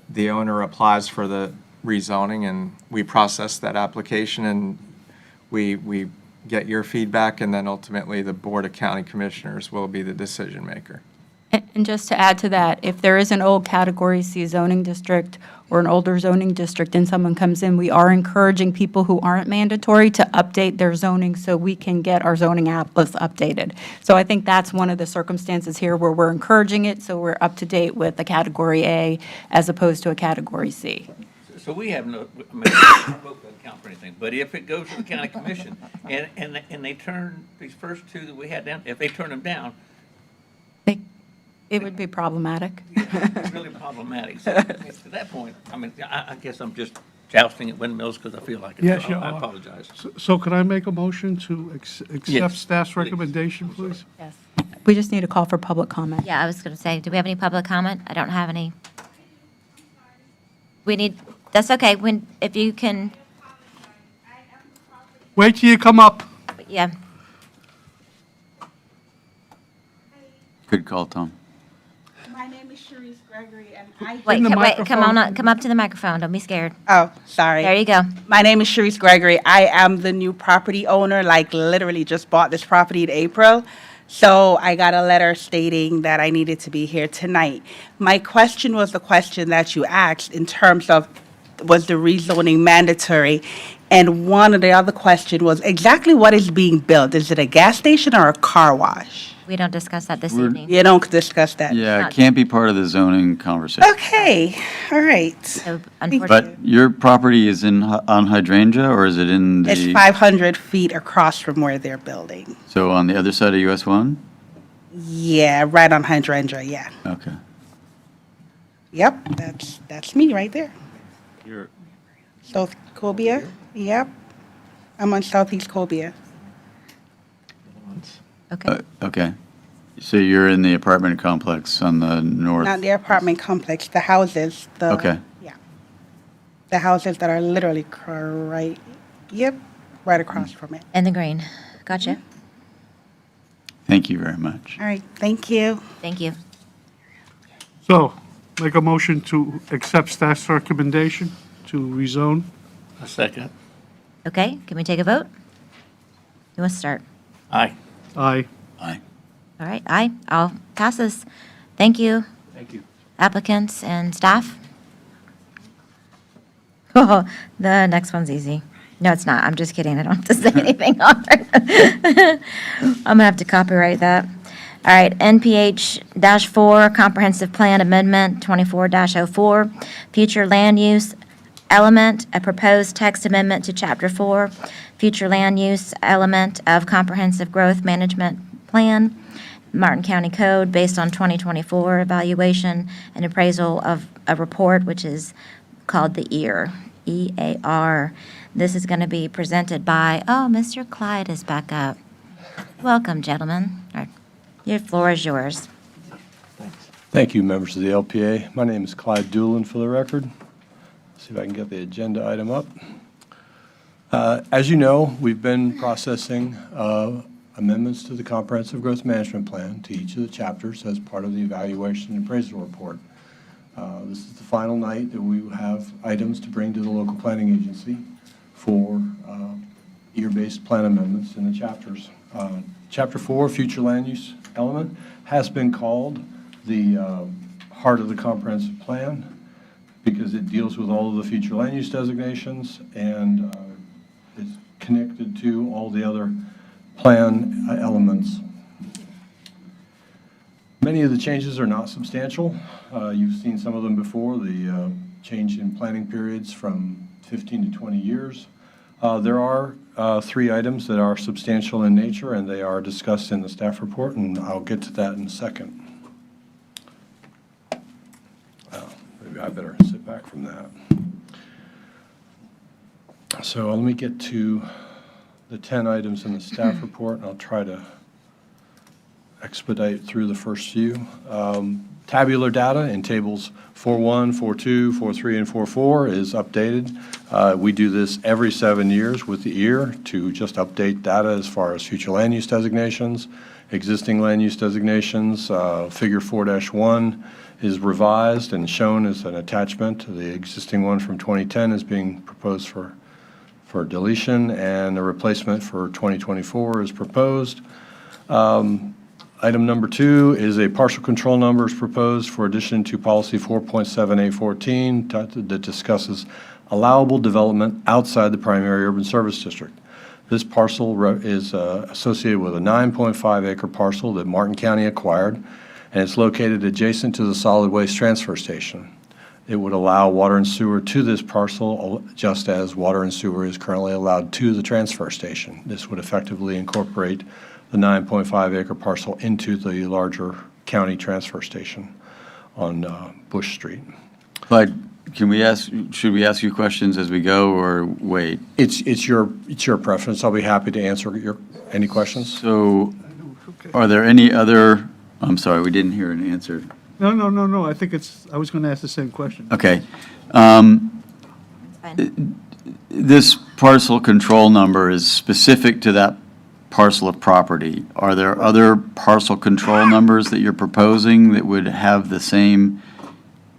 Speaker 9: the owner applies for the rezoning, and we process that application, and we get your feedback, and then ultimately the Board of County Commissioners will be the decision maker.
Speaker 6: And just to add to that, if there is an old Category C zoning district or an older zoning district and someone comes in, we are encouraging people who aren't mandatory to update their zoning so we can get our zoning atlas updated. So I think that's one of the circumstances here where we're encouraging it, so we're up to date with a Category A as opposed to a Category C.
Speaker 15: So we have no, I mean, the vote doesn't count for anything, but if it goes to the county commission and they turn these first two that we had down, if they turn them down,
Speaker 6: It would be problematic.
Speaker 15: it's really problematic. So to that point, I mean, I guess I'm just jousting at windmills because I feel like it.
Speaker 7: Yes,
Speaker 15: So
Speaker 7: you
Speaker 15: I
Speaker 7: are.
Speaker 15: apologize.
Speaker 7: So could I make a motion to accept
Speaker 15: Yes,
Speaker 7: staff's
Speaker 15: please.
Speaker 7: recommendation, please?
Speaker 6: Yes. We just need a call for public comment.
Speaker 1: Yeah, I was going to say, do we have any public comment? I don't have any. We need, that's okay, if you can,
Speaker 7: Wait till you come up.
Speaker 1: yeah.
Speaker 2: Good call, Tom.
Speaker 16: My name is Sharice Gregory, and I...
Speaker 1: Wait,
Speaker 7: the
Speaker 1: wait, come on,
Speaker 7: microphone.
Speaker 1: come up to the microphone. Don't be scared.
Speaker 16: Oh, sorry.
Speaker 1: There you go.
Speaker 16: My name is Sharice Gregory. I am the new property owner, like literally just bought this property in April. So I got a letter stating that I needed to be here tonight. My question was the question that you asked in terms of, was the rezoning mandatory? And one of the other question was exactly what is being built? Is it a gas station or a car wash?
Speaker 1: We don't discuss that this
Speaker 2: We're-
Speaker 1: evening.
Speaker 16: You don't discuss that.
Speaker 2: Yeah, it can't be part of the zoning conversation.
Speaker 16: Okay, all right.
Speaker 1: So
Speaker 2: But
Speaker 1: unfortunately,
Speaker 2: your property is on Hydrangea, or is it in
Speaker 16: It's
Speaker 2: the,
Speaker 16: 500 feet across from where they're building.
Speaker 2: so on the other side of US 1?
Speaker 16: Yeah, right on Hydrangea, yeah.
Speaker 2: Okay.
Speaker 16: Yep, that's me right there.
Speaker 10: You're,
Speaker 16: South Cobia, yep. I'm on Southeast Cobia.
Speaker 1: okay.
Speaker 2: Okay. So you're in the apartment complex on the north?
Speaker 16: Not the apartment complex, the houses, the.
Speaker 2: Okay.
Speaker 16: Yeah. The houses that are literally right, yep, right across from it.
Speaker 1: In the green. Gotcha.
Speaker 2: Thank you very much.
Speaker 16: All right, thank you.
Speaker 1: Thank you.
Speaker 7: So, make a motion to accept staff's recommendation to rezone.
Speaker 15: A second.
Speaker 1: Okay, can we take a vote? Who wants to start?
Speaker 15: Aye.
Speaker 7: Aye.
Speaker 2: Aye.
Speaker 1: All right, aye. All passes. Thank you,
Speaker 10: thank you.
Speaker 1: applicants and staff. Oh, the next one's easy. No, it's not. I'm just kidding. I don't have to say anything on it. I'm gonna have to copyright that. All right, NPH-4, Comprehensive Plan Amendment 24-04, Future Land Use Element, a proposed text amendment to Chapter 4, Future Land Use Element of Comprehensive Growth Management Plan, Martin County Code, based on 2024 evaluation and appraisal of a report, which is called the EAR, E-A-R. This is going to be presented by, oh, Mr. Clyde is back up. Welcome, gentlemen. All right, your floor is yours.
Speaker 17: Thank you, members of the LPA. My name is Clyde Doolin, for the record. See if I can get the agenda item up. As you know, we've been processing amendments to the Comprehensive Growth Management Plan to each of the chapters as part of the evaluation and appraisal report. This is the final night that we have items to bring to the local planning agency for year-based plan amendments in the chapters. Chapter 4, Future Land Use Element, has been called the heart of the comprehensive plan because it deals with all of the future land use designations and is connected to all the other plan elements. Many of the changes are not substantial. You've seen some of them before, the change in planning periods from 15 to 20 years. There are 3 items that are substantial in nature, and they are discussed in the staff report, and I'll get to that in a second. Maybe I better sit back from that. So let me get to the 10 items in the staff report, and I'll try to expedite through the first few. Tabular data in tables 4.1, 4.2, 4.3, and 4.4 is updated. We do this every 7 years with the EAR to just update data as far as future land use designations, existing land use designations. Figure 4-1 is revised and shown as an attachment. The existing one from 2010 is being proposed for deletion, and the replacement for 2024 is proposed. Item number 2 is a partial control number is proposed for addition to policy 4.7A14 that discusses allowable development outside the primary urban service district. This parcel is associated with a 9.5 acre parcel that Martin County acquired, and it's located adjacent to the solid waste transfer station. It would allow water and sewer to this parcel just as water and sewer is currently allowed to the transfer station. This would effectively incorporate the 9.5 acre parcel into the larger county transfer station on Bush Street.
Speaker 2: Clyde, should we ask you questions as we go, or wait?
Speaker 17: It's your preference. I'll be happy to answer any questions.
Speaker 2: So, are there any other, I'm sorry, we didn't hear an answer.
Speaker 7: No, I think I was going to ask the same question.
Speaker 2: Okay.
Speaker 1: Fine.
Speaker 2: This parcel control number is specific to that parcel of property, are there other parcel control numbers that you're proposing that would have the same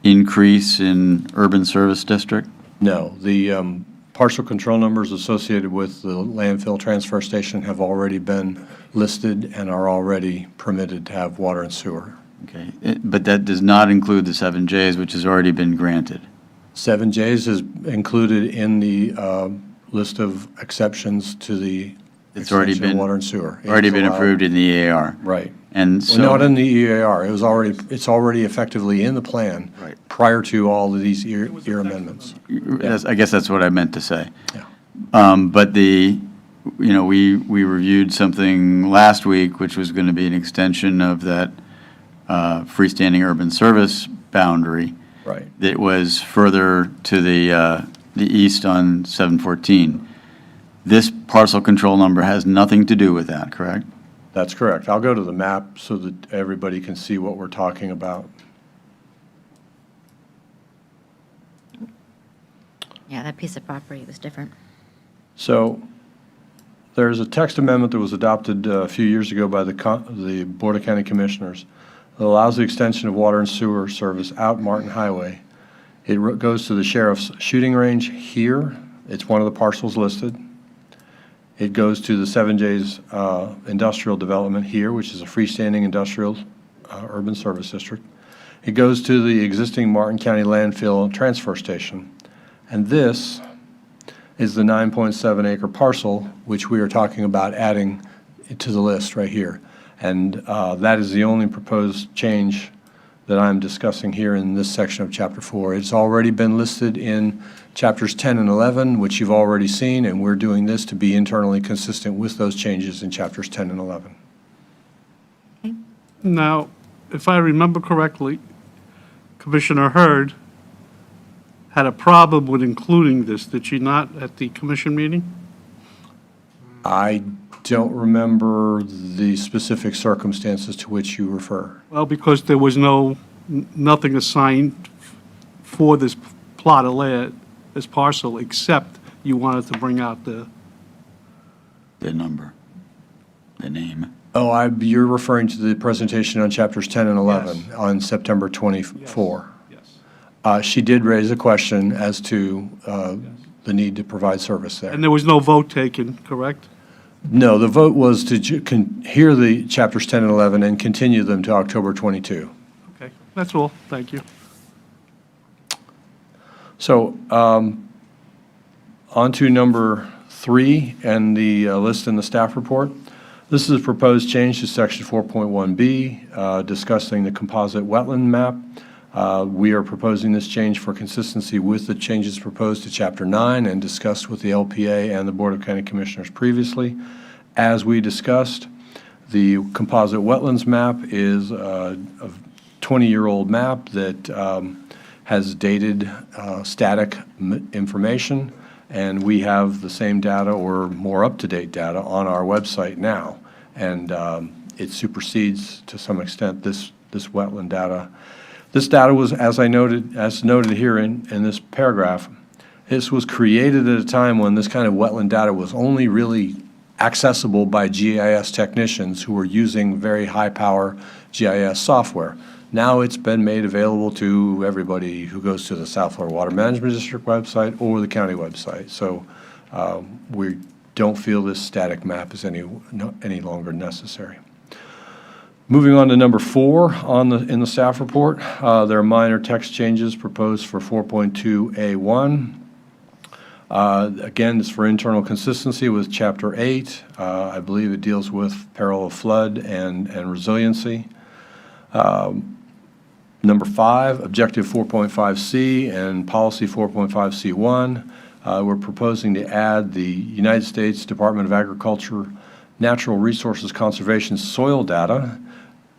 Speaker 2: increase in urban service district?
Speaker 17: No, the parcel control numbers associated with the landfill transfer station have already been listed and are already permitted to have water and sewer.
Speaker 2: Okay, but that does not include the 7Js, which has already been granted.
Speaker 17: 7Js is included in the list of exceptions to the
Speaker 2: It's already
Speaker 17: extension of
Speaker 2: been,
Speaker 17: water and sewer. It
Speaker 2: already
Speaker 17: is
Speaker 2: been
Speaker 17: allowed.
Speaker 2: approved in the EAR.
Speaker 17: Right.
Speaker 2: And
Speaker 17: Well,
Speaker 2: so.
Speaker 17: not in the EAR. It's already effectively in the plan.
Speaker 2: Right.
Speaker 17: Prior to all of these EAR amendments.
Speaker 2: I guess that's what I meant to say.
Speaker 17: Yeah.
Speaker 2: But we reviewed something last week, which was going to be an extension of that freestanding urban service boundary.
Speaker 17: Right.
Speaker 2: That was further to the east on 714. This parcel control number has nothing to do with that, correct?
Speaker 17: That's correct. I'll go to the map so that everybody can see what we're talking about.
Speaker 1: Yeah, that piece of property was different.
Speaker 17: So there's a text amendment that was adopted a few years ago by the Board of County Commissioners that allows the extension of water and sewer service out Martin Highway. It goes to the sheriff's shooting range here. It's one of the parcels listed. It goes to the 7J's industrial development here, which is a freestanding industrial urban service district. It goes to the existing Martin County landfill transfer station. And this is the 9.7 acre parcel, which we are talking about adding to the list right here. And that is the only proposed change that I'm discussing here in this section of Chapter 4. It's already been listed in Chapters 10 and 11, which you've already seen, and we're doing this to be internally consistent with those changes in Chapters 10 and 11.
Speaker 7: Now, if I remember correctly, Commissioner Hurd had a problem with including this, did she not, at the commission meeting?
Speaker 17: I don't remember the specific circumstances to which you refer.
Speaker 7: Well, because there was nothing assigned for this plot of land, this parcel, except you wanted to bring out the,
Speaker 2: number, the name.
Speaker 17: Oh, you're referring to the presentation on Chapters 10 and 11 on September 24.
Speaker 7: yes.
Speaker 17: She did raise a question as to the need to provide service there.
Speaker 7: And there was no vote taken, correct?
Speaker 17: No, the vote was to hear the Chapters 10 and 11 and continue them to October 22.
Speaker 7: Okay, that's all, thank you.
Speaker 17: So on to number 3 and the list in the staff report. This is a proposed change to Section 4.1B, discussing the composite wetland map. We are proposing this change for consistency with the changes proposed to Chapter 9 and discussed with the LPA and the Board of County Commissioners previously. As we discussed, the composite wetlands map is a 20-year-old map that has dated static information, and we have the same data or more up-to-date data on our website now. And it supersedes, to some extent, this wetland data. This data was, as noted here in this paragraph, this was created at a time when this kind of wetland data was only really accessible by GIS technicians who were using very high-power GIS software. Now it's been made available to everybody who goes to the South Florida Water Management District website or the county website. So we don't feel this static map is any longer necessary. Moving on to number 4 in the staff report, there are minor text changes proposed for 4.2A1. Again, it's for internal consistency with Chapter 8. I believe it deals with peril of flood and resiliency. Number 5, Objective 4.5C and Policy 4.5C1. We're proposing to add the United States Department of Agriculture Natural Resources Conservation soil data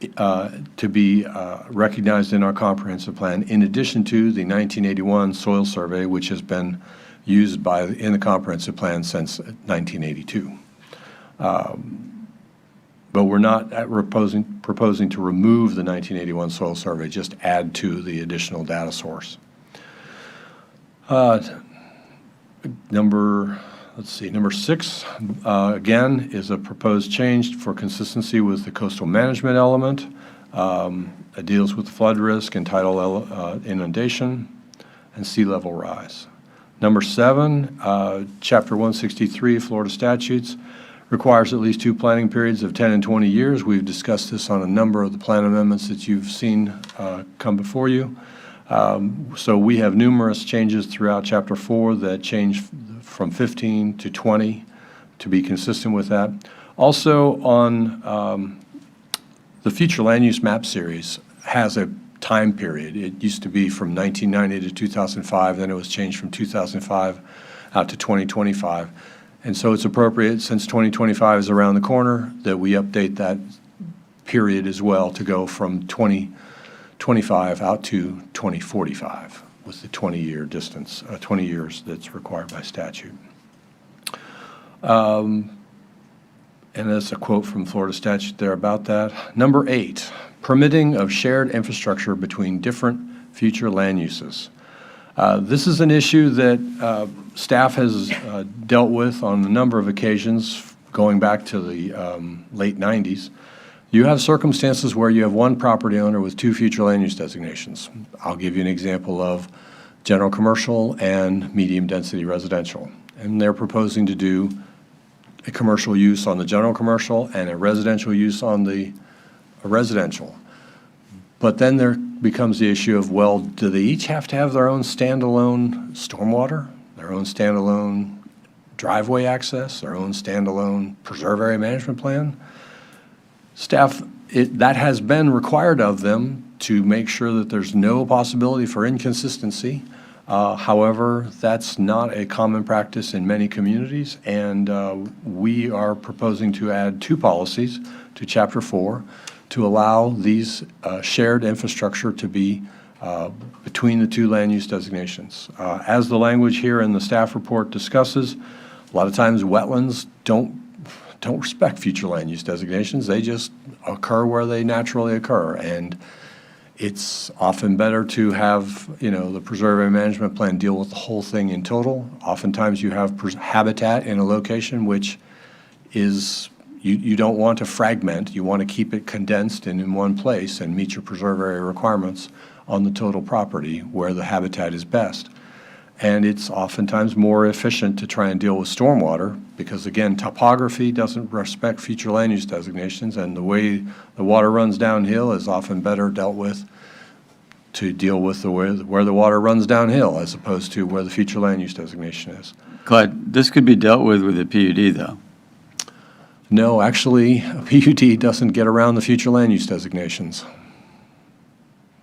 Speaker 17: to be recognized in our comprehensive plan, in addition to the 1981 soil survey, which has been used in the comprehensive plan since 1982. But we're not proposing to remove the 1981 soil survey, just add to the additional data source. Number let's see, number 6, again, is a proposed change for consistency with the coastal management element. It deals with flood risk and tidal inundation and sea level rise. Number 7, Chapter 163, Florida statutes, requires at least 2 planning periods of 10 and 20 years. We've discussed this on a number of the plan amendments that you've seen come before you. So we have numerous changes throughout Chapter 4 that change from 15 to 20 to be consistent with that. Also, on the future land use map series has a time period. It used to be from 1990 to 2005, then it was changed from 2005 out to 2025. And so it's appropriate, since 2025 is around the corner, that we update that period as well to go from 2025 out to 2045 with the 20-year distance, 20 years that's required by statute. And that's a quote from Florida statute there about that. Number 8, permitting of shared infrastructure between different future land uses. This is an issue that staff has dealt with on a number of occasions going back to the late 90s. You have circumstances where you have one property owner with 2 future land use designations. I'll give you an example of general commercial and medium density residential. And they're proposing to do a commercial use on the general commercial and a residential use on the residential. But then there becomes the issue of, well, do they each have to have their own standalone stormwater, their own standalone driveway access, their own standalone preserve area management plan? Staff, that has been required of them to make sure that there's no possibility for inconsistency. However, that's not a common practice in many communities, and we are proposing to add 2 policies to Chapter 4 to allow these shared infrastructure to be between the 2 land use designations. As the language here in the staff report discusses, a lot of times wetlands don't respect future land use designations. They just occur where they naturally occur, and it's often better to have, the preserve area management plan deal with the whole thing in total. Oftentimes you have habitat in a location which is, you don't want to fragment. You want to keep it condensed and in one place and meet your preserve area requirements on the total property where the habitat is best. And it's oftentimes more efficient to try and deal with stormwater because, again, topography doesn't respect future land use designations, and the way the water runs downhill is often better dealt with to deal with where the water runs downhill as opposed to where the future land use designation is.
Speaker 2: Clyde, this could be dealt with a PUD, though.
Speaker 17: No, actually, a PUD doesn't get around the future land use designations.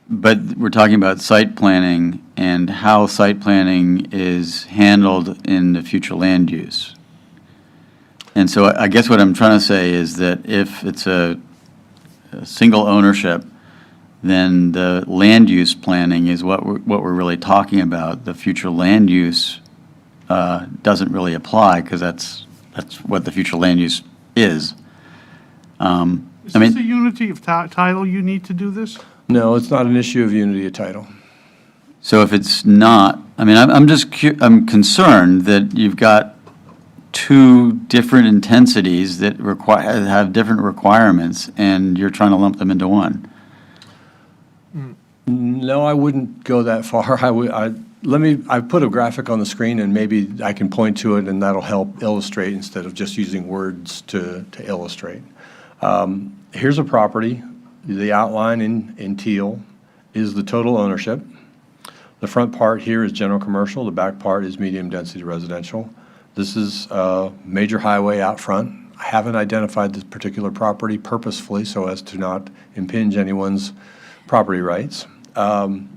Speaker 2: But we're talking about site planning and how site planning is handled in the future land use. And so I guess what I'm trying to say is that if it's a single ownership, then the land use planning is what we're really talking about. The future land use doesn't really apply because that's what the future land use is.
Speaker 7: Is this a unity of title you need to do this?
Speaker 17: No, it's not an issue of unity of title.
Speaker 2: So if it's not, I'm concerned that you've got 2 different intensities that have different requirements, and you're trying to lump them into one.
Speaker 17: No, I wouldn't go that far. I put a graphic on the screen, and maybe I can point to it, and that'll help illustrate instead of just using words to illustrate. Here's a property. The outline in teal is the total ownership. The front part here is general commercial. The back part is medium density residential. This is a major highway out front. I haven't identified this particular property purposefully so as to not impinge anyone's property rights. The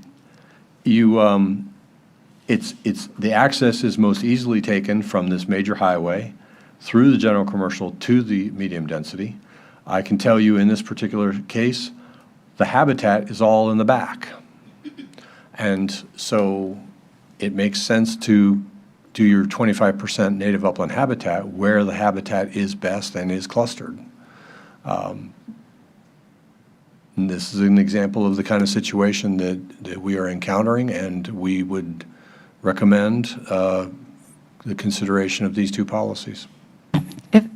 Speaker 17: access is most easily taken from this major highway through the general commercial to the medium density. I can tell you in this particular case, the habitat is all in the back. And so it makes sense to do your 25% native upland habitat where the habitat is best and is clustered. And this is an example of the kind of situation that we are encountering, and we would recommend the the consideration of these two policies.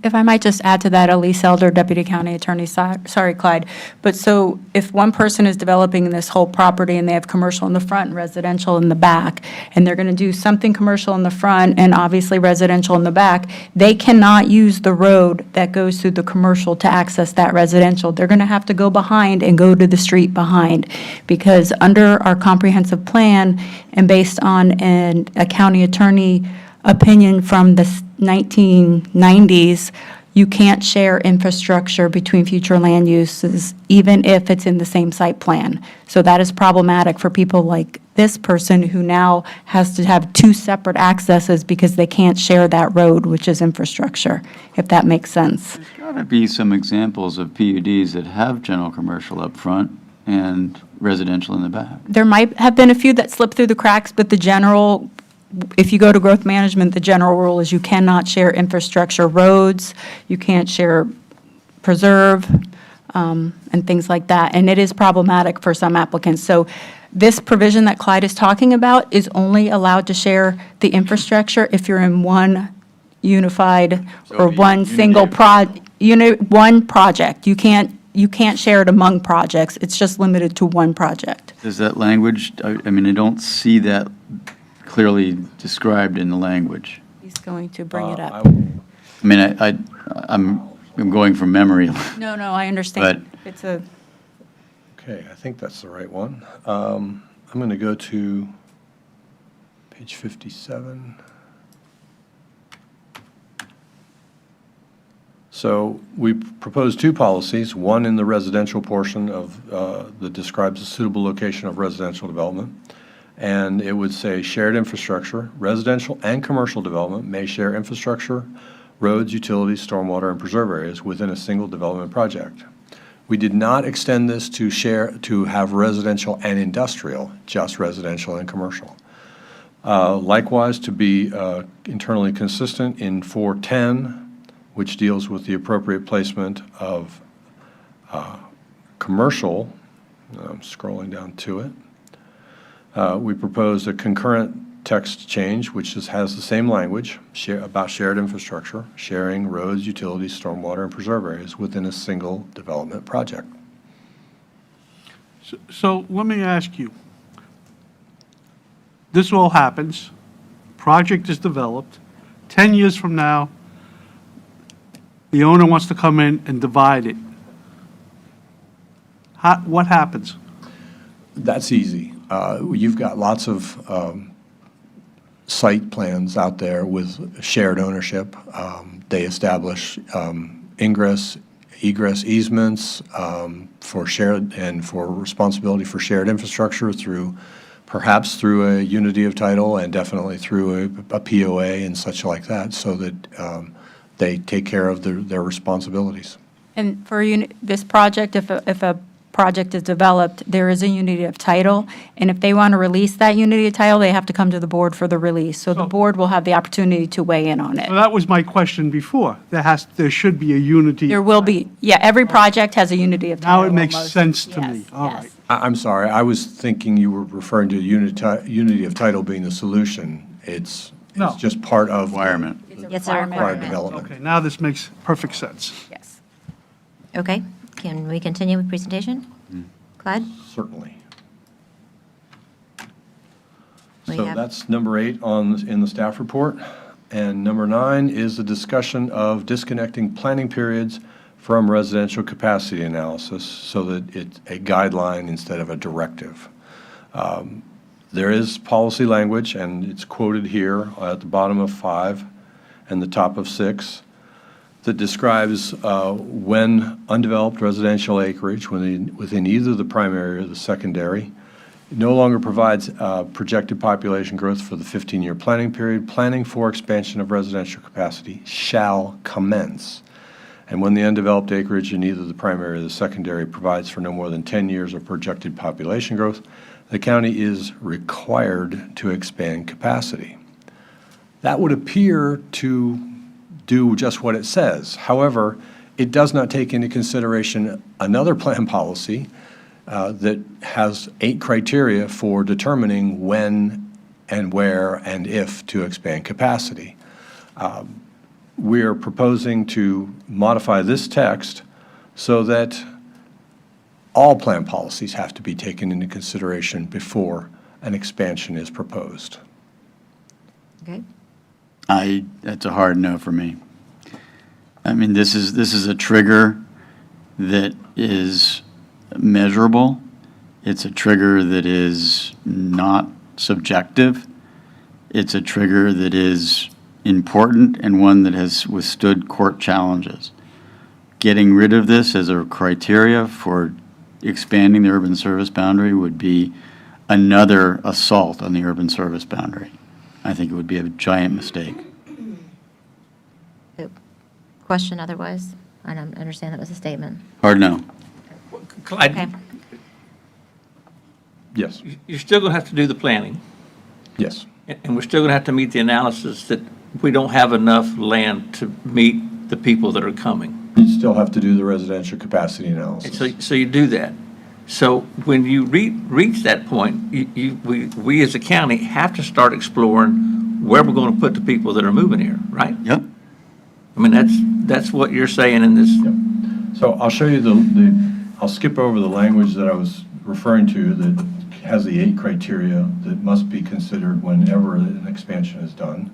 Speaker 6: If I might just add to that, Elise Elder, Deputy County Attorney, sorry, Clyde. But so if one person is developing this whole property and they have commercial in the front and residential in the back, and they're going to do something commercial in the front and obviously residential in the back, they cannot use the road that goes through the commercial to access that residential. They're going to have to go behind and go to the street behind, because under our comprehensive plan and based on a county attorney opinion from the 1990s, you can't share infrastructure between future land uses, even if it's in the same site plan. So that is problematic for people like this person who now has to have two separate accesses because they can't share that road, which is infrastructure, if that makes sense.
Speaker 2: There's got to be some examples of PUDs that have general commercial up front and residential in the back.
Speaker 6: There might have been a few that slipped through the cracks, but the general, if you go to growth management, the general rule is you cannot share infrastructure, roads, you can't share preserve, and things like that. And it is problematic for some applicants. So this provision that Clyde is talking about is only allowed to share the infrastructure if you're in one unified
Speaker 2: So
Speaker 6: or
Speaker 2: it'd be
Speaker 6: one
Speaker 2: unity
Speaker 6: single
Speaker 2: of-
Speaker 6: one project. You can't share it among projects. It's just limited to one project.
Speaker 2: Does that language, I mean, I don't see that clearly described in the language.
Speaker 6: He's going to bring it up.
Speaker 2: I mean, I'm going from memory.
Speaker 6: No, I understand.
Speaker 2: But-
Speaker 6: It's a,
Speaker 17: Okay, I think that's the right one. I'm going to go to page 57. So we proposed two policies, one in the residential portion of, that describes a suitable location of residential development. And it would say shared infrastructure, residential and commercial development may share infrastructure, roads, utilities, stormwater, and preserve areas within a single development project. We did not extend this to have residential and industrial, just residential and commercial. Likewise, to be internally consistent in 410, which deals with the appropriate placement of commercial, I'm scrolling down to it. We proposed a concurrent text change, which has the same language about shared infrastructure, sharing roads, utilities, stormwater, and preserve areas within a single development project.
Speaker 7: So let me ask you, this all happens, project is developed, 10 years from now, the owner wants to come in and divide it. What happens?
Speaker 17: That's easy. You've got lots of site plans out there with shared ownership. They establish ingress, egress easements for shared and for responsibility for shared infrastructure perhaps through a unity of title and definitely through a POA and such like that, so that they take care of their responsibilities.
Speaker 6: and for this project, if a project is developed, there is a unity of title, and if they want to release that unity of title, they have to come to the board for the release. So the board will have the opportunity to weigh in on it.
Speaker 7: Well, that was my question before. There should be a unity.
Speaker 6: There will be, yeah, every project has a unity of title.
Speaker 7: Now it makes
Speaker 6: almost.
Speaker 7: sense to me.
Speaker 6: Yes,
Speaker 7: All
Speaker 6: yes.
Speaker 7: right.
Speaker 17: I'm sorry, I was thinking you were referring to unity of title being the solution. It's
Speaker 7: No.
Speaker 17: just part of
Speaker 2: Requirement.
Speaker 1: It's a
Speaker 17: required
Speaker 1: requirement.
Speaker 17: development.
Speaker 7: Okay, now this makes perfect sense.
Speaker 6: Yes.
Speaker 1: Okay, can we continue with presentation? Clyde?
Speaker 17: Certainly.
Speaker 1: We
Speaker 17: So
Speaker 1: have-
Speaker 17: that's number 8 in the staff report. And number 9 is the discussion of disconnecting planning periods from residential capacity analysis so that it's a guideline instead of a directive. There is policy language, and it's quoted here at the bottom of 5 and the top of 6, that describes when undeveloped residential acreage within either the primary or the secondary no longer provides projected population growth for the 15-year planning period, planning for expansion of residential capacity shall commence. And when the undeveloped acreage in either the primary or the secondary provides for no more than 10 years of projected population growth, the county is required to expand capacity. That would appear to do just what it says. However, it does not take into consideration another plan policy that has 8 criteria for determining when and where and if to expand capacity. We are proposing to modify this text so that all plan policies have to be taken into consideration before an expansion is proposed.
Speaker 1: Okay.
Speaker 2: That's a hard no for me. I mean, this is a trigger that is measurable. It's a trigger that is not subjective. It's a trigger that is important and one that has withstood court challenges. Getting rid of this as a criteria for expanding the urban service boundary would be another assault on the urban service boundary. I think it would be a giant mistake.
Speaker 1: Question otherwise? I don't understand that was a statement.
Speaker 2: Hard no.
Speaker 15: Clyde,
Speaker 1: Okay.
Speaker 17: Yes.
Speaker 15: you're still going to have to do the planning,
Speaker 17: Yes.
Speaker 15: and we're still going to have to meet the analysis that we don't have enough land to meet the people that are coming.
Speaker 17: You still have to do the residential capacity analysis.
Speaker 15: So you do that. So when you reach that point, we as a county have to start exploring where we're going to put the people that are moving here, right?
Speaker 2: Yep.
Speaker 15: I mean, that's what you're saying in this.
Speaker 17: So I'll show you I'll skip over the language that I was referring to that has the 8 criteria that must be considered whenever an expansion is done.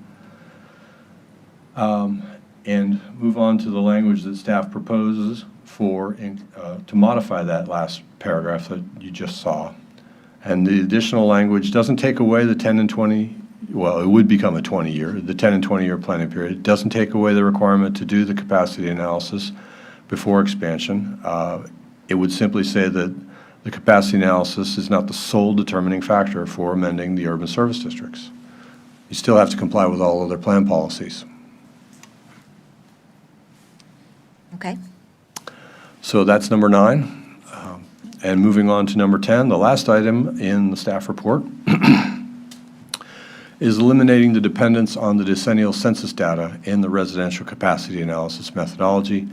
Speaker 17: And move on to the language that staff proposes to modify that last paragraph that you just saw. And the additional language doesn't take away the 10 and 20, well, it would become a 20-year, the 10 and 20-year planning period. It doesn't take away the requirement to do the capacity analysis before expansion. It would simply say that the capacity analysis is not the sole determining factor for amending the urban service districts. You still have to comply with all other plan policies.
Speaker 1: Okay.
Speaker 17: So that's number 9. And moving on to number 10, the last item in the staff report is eliminating the dependence on the decennial census data in the residential capacity analysis methodology,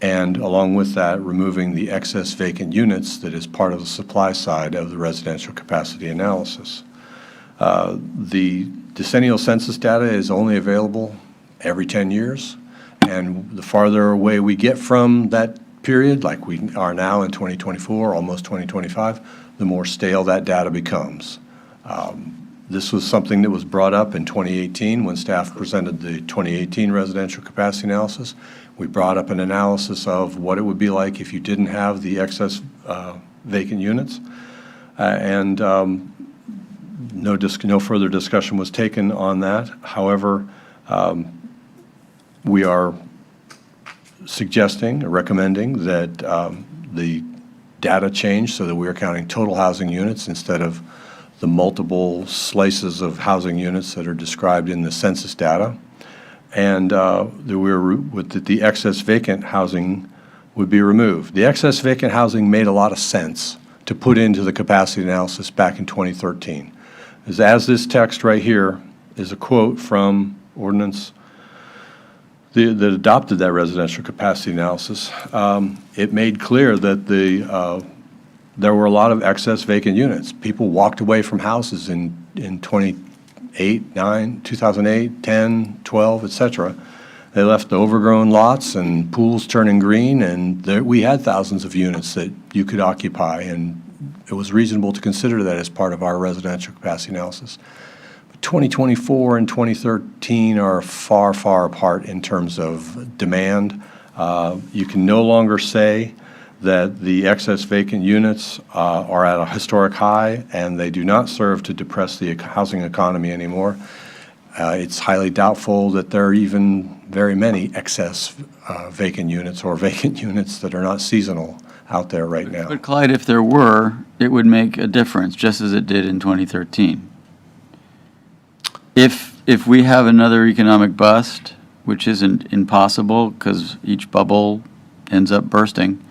Speaker 17: and along with that, removing the excess vacant units that is part of the supply side of the residential capacity analysis. The decennial census data is only available every 10 years, and the farther away we get from that period, like we are now in 2024, almost 2025, the more stale that data becomes. This was something that was brought up in 2018 when staff presented the 2018 residential capacity analysis. We brought up an analysis of what it would be like if you didn't have the excess vacant units. No further discussion was taken on that. However, we are suggesting or recommending that the data change so that we are counting total housing units instead of the multiple slices of housing units that are described in the census data, and that the excess vacant housing would be removed. The excess vacant housing made a lot of sense to put into the capacity analysis back in 2013. As this text right here is a quote from ordinance that adopted that residential capacity analysis. It made clear that there were a lot of excess vacant units. People walked away from houses in 2008, 10, 12, et cetera. They left overgrown lots and pools turning green, and we had thousands of units that you could occupy, and it was reasonable to consider that as part of our residential capacity analysis. 2024 and 2013 are far, far apart in terms of demand. You can no longer say that the excess vacant units are at a historic high and they do not serve to depress the housing economy anymore. It's highly doubtful that there are even very many excess vacant units or vacant units that are not seasonal out there right now.
Speaker 2: But Clyde, if there were, it would make a difference, just as it did in 2013. If we have another economic bust, which isn't impossible because each bubble ends up bursting,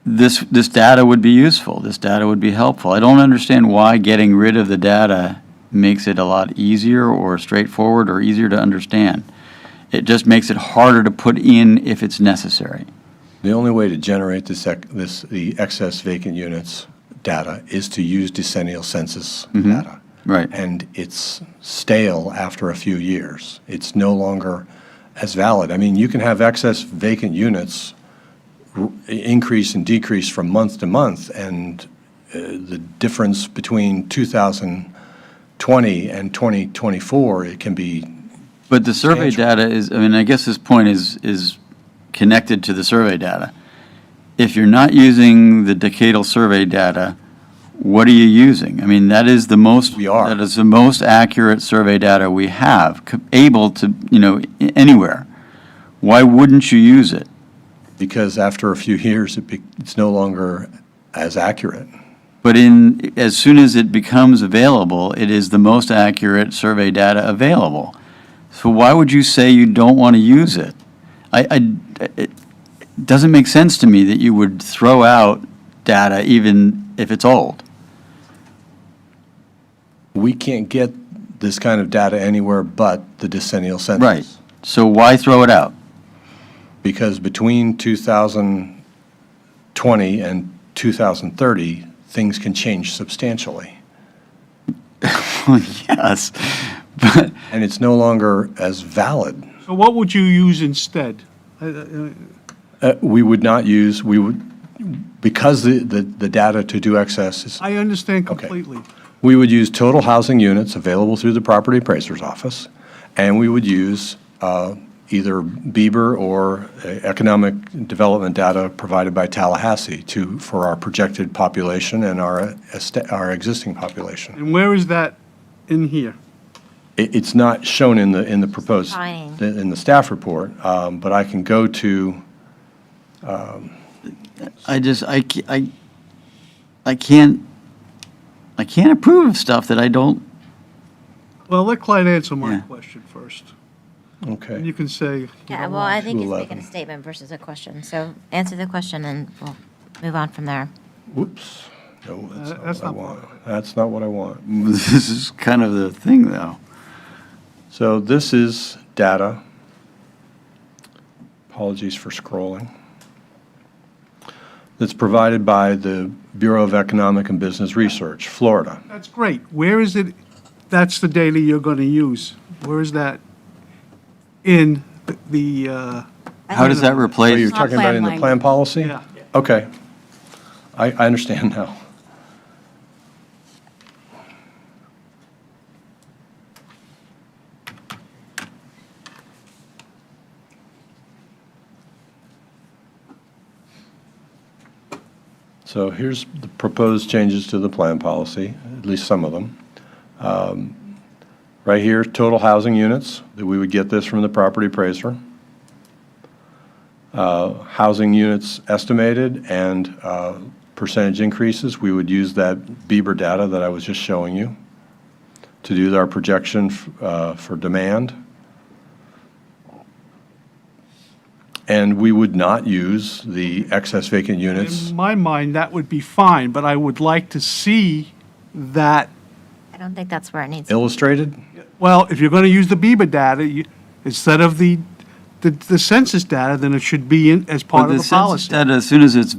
Speaker 2: this data would be useful. This data would be helpful. I don't understand why getting rid of the data makes it a lot easier or straightforward or easier to understand. It just makes it harder to put in if it's necessary.
Speaker 17: The only way to generate the excess vacant units data is to use decennial census data.
Speaker 2: Right.
Speaker 17: And it's stale after a few years. It's no longer as valid. I mean, you can have excess vacant units increase and decrease from month to month, and the difference between 2020 and 2024, it can be.
Speaker 2: But the survey
Speaker 17: substantial.
Speaker 2: data is, I mean, I guess this point is connected to the survey data. If you're not using the decadal survey data, what are you using? I mean, that is the most.
Speaker 17: We are.
Speaker 2: That is the most accurate survey data we have, able to, anywhere. Why wouldn't you use it?
Speaker 17: Because after a few years, it's no longer as accurate.
Speaker 2: But as soon as it becomes available, it is the most accurate survey data available. So why would you say you don't want to use it? It doesn't make sense to me that you would throw out data even if it's old.
Speaker 17: We can't get this kind of data anywhere but the decennial census.
Speaker 2: Right. So why throw it out?
Speaker 17: Because between 2020 and 2030, things can change substantially.
Speaker 2: Yes, but
Speaker 17: And it's no longer as valid.
Speaker 7: So what would you use instead?
Speaker 17: We would not use, because the data to do excess is,
Speaker 7: I understand
Speaker 17: Okay.
Speaker 7: completely.
Speaker 17: we would use total housing units available through the property appraiser's office, and we would use either Bieber or economic development data provided by Tallahassee for our projected population and our existing population.
Speaker 7: And where is that in here?
Speaker 17: It's not shown in the proposed,
Speaker 1: Fine.
Speaker 17: in the staff report, but I can go to,
Speaker 2: I can't approve of stuff that I don't.
Speaker 7: Well, let Clyde answer my
Speaker 2: Yeah.
Speaker 7: question first.
Speaker 17: okay.
Speaker 7: And you can say,
Speaker 1: Yeah, well, I think he's
Speaker 17: 211.
Speaker 1: making a statement versus a question. So answer the question and we'll move on from there.
Speaker 17: Whoops. No,
Speaker 7: That's
Speaker 17: that's not
Speaker 7: not
Speaker 17: what I
Speaker 7: part
Speaker 17: want. That's not what I want.
Speaker 2: This is kind of the thing, though.
Speaker 17: So this is data. Apologies for scrolling. That's provided by the Bureau of Economic and Business Research, Florida.
Speaker 7: that's great. Where is it, that's the data you're going to use? Where is that in the,
Speaker 2: How does that
Speaker 17: Oh, you're
Speaker 2: replace?
Speaker 17: talking about in the plan policy?
Speaker 7: yeah.
Speaker 17: Okay. I understand now. So here's the proposed changes to the plan policy, at least some of them. Right here, total housing units, that we would get this from the property appraiser. Housing units estimated and percentage increases, we would use that Bieber data that I was just showing you to do our projection for demand. And we would not use the excess vacant units.
Speaker 7: In my mind, that would be fine, but I would like to see that,
Speaker 1: I don't think that's where it needs.
Speaker 17: Illustrated?
Speaker 7: well, if you're going to use the BEBA data, instead of the census data, then it should be in, as part of the
Speaker 2: census
Speaker 7: policy.
Speaker 2: data, as soon as it's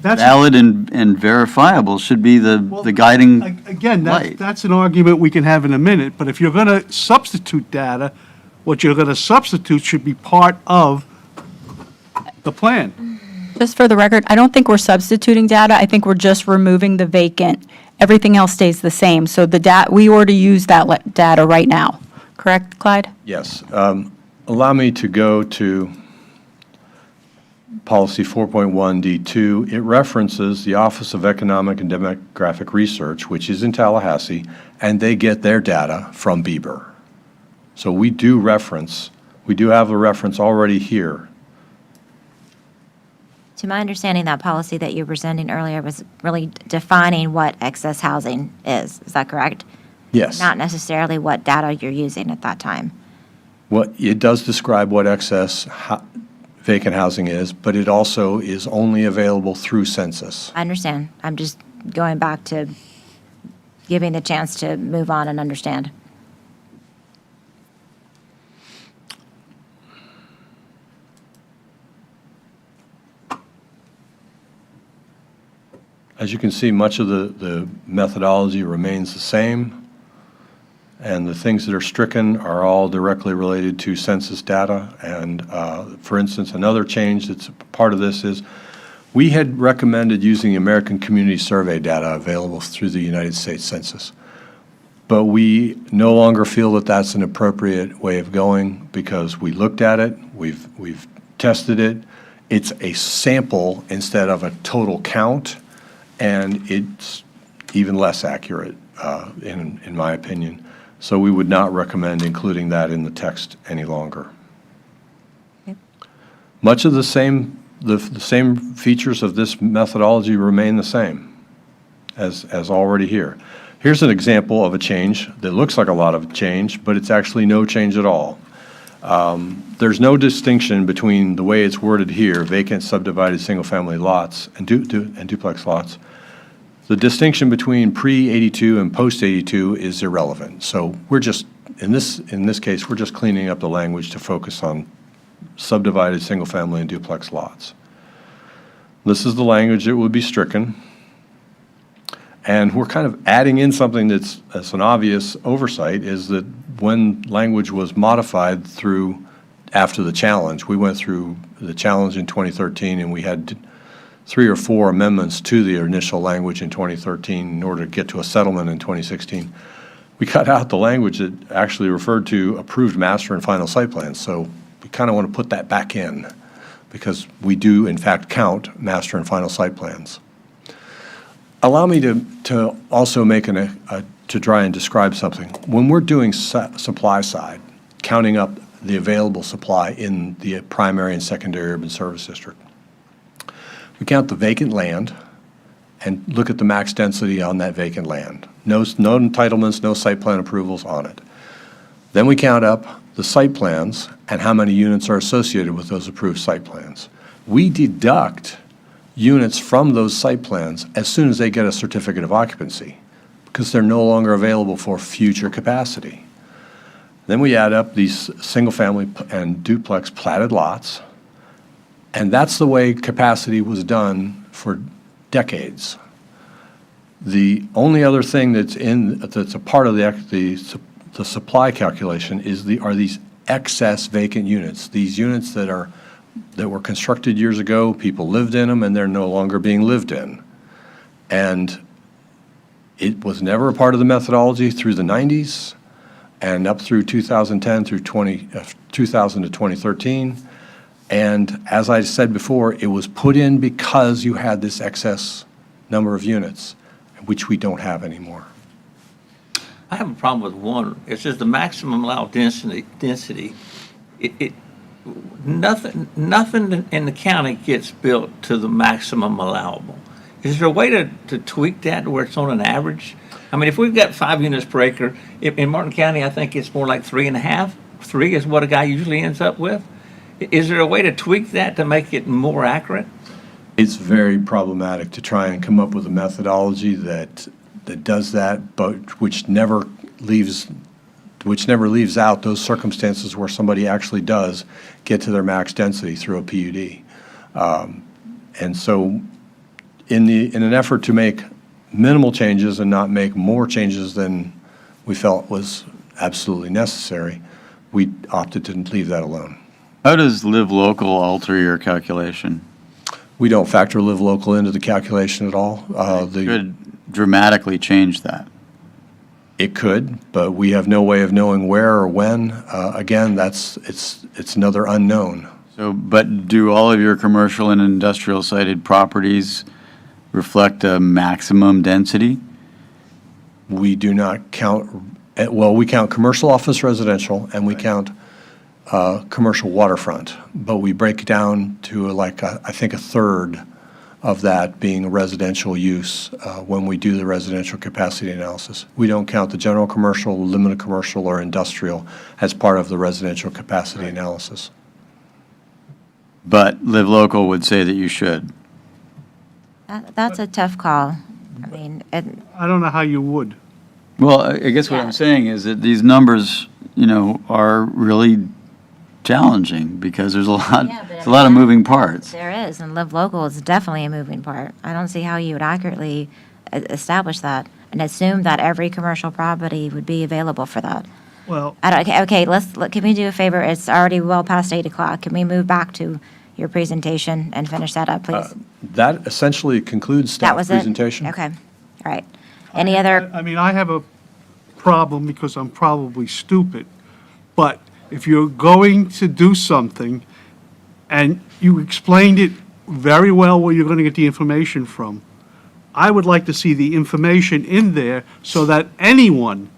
Speaker 7: That's-
Speaker 2: valid and verifiable, should be the guiding
Speaker 7: Again,
Speaker 2: light.
Speaker 7: that's an argument we can have in a minute, but if you're going to substitute data, what you're going to substitute should be part of the plan.
Speaker 6: Just for the record, I don't think we're substituting data. I think we're just removing the vacant. Everything else stays the same. So we already use that data right now. Correct, Clyde?
Speaker 17: Yes. Allow me to go to Policy 4.1D2. It references the Office of Economic and Demographic Research, which is in Tallahassee, and they get their data from Bieber. So we do have a reference already here.
Speaker 1: To my understanding, that policy that you were presenting earlier was really defining what excess housing is. Is that correct?
Speaker 17: Yes.
Speaker 1: Not necessarily what data you're using at that time.
Speaker 17: It does describe what excess vacant housing is, but it also is only available through census.
Speaker 1: I understand. I'm just going back to giving the chance to move on and understand.
Speaker 17: As you can see, much of the methodology remains the same. And the things that are stricken are all directly related to census data. And for instance, another change that's part of this is we had recommended using the American Community Survey data available through the United States Census. But we no longer feel that that's an appropriate way of going because we looked at it, we've tested it. It's a sample instead of a total count, and it's even less accurate, in my opinion. So we would not recommend including that in the text any longer. Much of the same features of this methodology remain the same as already here. Here's an example of a change that looks like a lot of change, but it's actually no change at all. There's no distinction between the way it's worded here, vacant subdivided single-family lots and duplex lots. The distinction between pre-82 and post-82 is irrelevant. So we're just, in this case, we're just cleaning up the language to focus on subdivided single-family and duplex lots. This is the language that would be stricken. And we're kind of adding in something that's an obvious oversight, is that when language was modified after the challenge, we went through the challenge in 2013, and we had 3 or 4 amendments to the initial language in 2013 in order to get to a settlement in 2016. We cut out the language that actually referred to approved master and final site plans. So we kind of want to put that back in because we do, in fact, count master and final site plans. Allow me to also make to try and describe something. When we're doing supply side, counting up the available supply in the primary and secondary urban service district, we count the vacant land and look at the max density on that vacant land. No entitlements, no site plan approvals on it. Then we count up the site plans and how many units are associated with those approved site plans. We deduct units from those site plans as soon as they get a certificate of occupancy because they're no longer available for future capacity. Then we add up these single-family and duplex platted lots, and that's the way capacity was done for decades. The only other thing that's a part of the supply calculation are these excess vacant units, these units that were constructed years ago, people lived in them, and they're no longer being lived in. And it was never a part of the methodology through the 90s and up through 2010 through 2000 to 2013. And as I said before, it was put in because you had this excess number of units, which we don't have anymore.
Speaker 15: I have a problem with one. It says the maximum allowed density. Nothing in the county gets built to the maximum allowable. Is there a way to tweak that where it's on an average? I mean, if we've got 5 units per acre, in Martin County, I think it's more like 3.5. 3 is what a guy usually ends up with. Is there a way to tweak that to make it more accurate?
Speaker 17: It's very problematic to try and come up with a methodology that does that, but which never leaves out those circumstances where somebody actually does get to their max density through a PUD. And so in an effort to make minimal changes and not make more changes than we felt was absolutely necessary, we opted to leave that alone.
Speaker 2: How does Live Local alter your calculation?
Speaker 17: We don't factor Live Local into the calculation at all.
Speaker 2: Could dramatically change that.
Speaker 17: It could, but we have no way of knowing where or when. Again, it's another unknown.
Speaker 2: So, but do all of your commercial and industrial sited properties reflect a maximum density?
Speaker 17: We do not count, well, we count commercial office residential and we count commercial waterfront, but we break it down to I think a third of that being residential use when we do the residential capacity analysis. We don't count the general commercial, limited commercial, or industrial as part of the residential capacity analysis.
Speaker 2: But Live Local would say that you should.
Speaker 1: That's a tough call. I mean,
Speaker 7: I don't know how you would.
Speaker 2: Well, I guess what I'm saying is that these numbers, are really challenging because there's a lot of moving parts.
Speaker 1: there is, and Live Local is definitely a moving part. I don't see how you would accurately establish that. and assumed that every commercial property would be available for that.
Speaker 7: Well,
Speaker 1: Okay, can we do a favor? It's already well past 8 o'clock. Can we move back to your presentation and finish that up, please?
Speaker 17: That essentially concludes
Speaker 1: That
Speaker 17: staff
Speaker 1: was it?
Speaker 17: presentation.
Speaker 1: Okay, all right. Any other,
Speaker 7: I mean, I have a problem because I'm probably stupid, but if you're going to do something and you explained it very well where you're going to get the information from, I would like to see the information in there so that anyone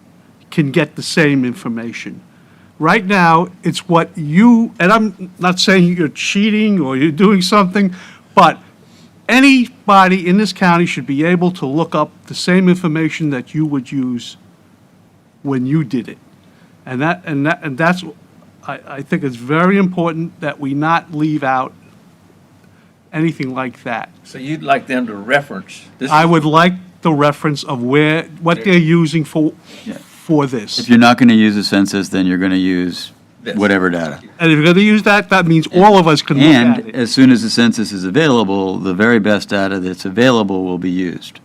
Speaker 7: can get the same information. Right now, it's what you, and I'm not saying you're cheating or you're doing something, but anybody in this county should be able to look up the same information that you would use when you did it. And that's, I think it's very important that we not leave out anything like that.
Speaker 15: So you'd like them to reference this?
Speaker 7: I would like the reference of what they're using for this.
Speaker 2: If you're not going to use a census, then you're going to use
Speaker 15: This.
Speaker 2: whatever data.
Speaker 7: And if you're going to use that, that means all of us can look at
Speaker 2: And
Speaker 7: it.
Speaker 2: as soon as the census is available, the very best data that's available will be used.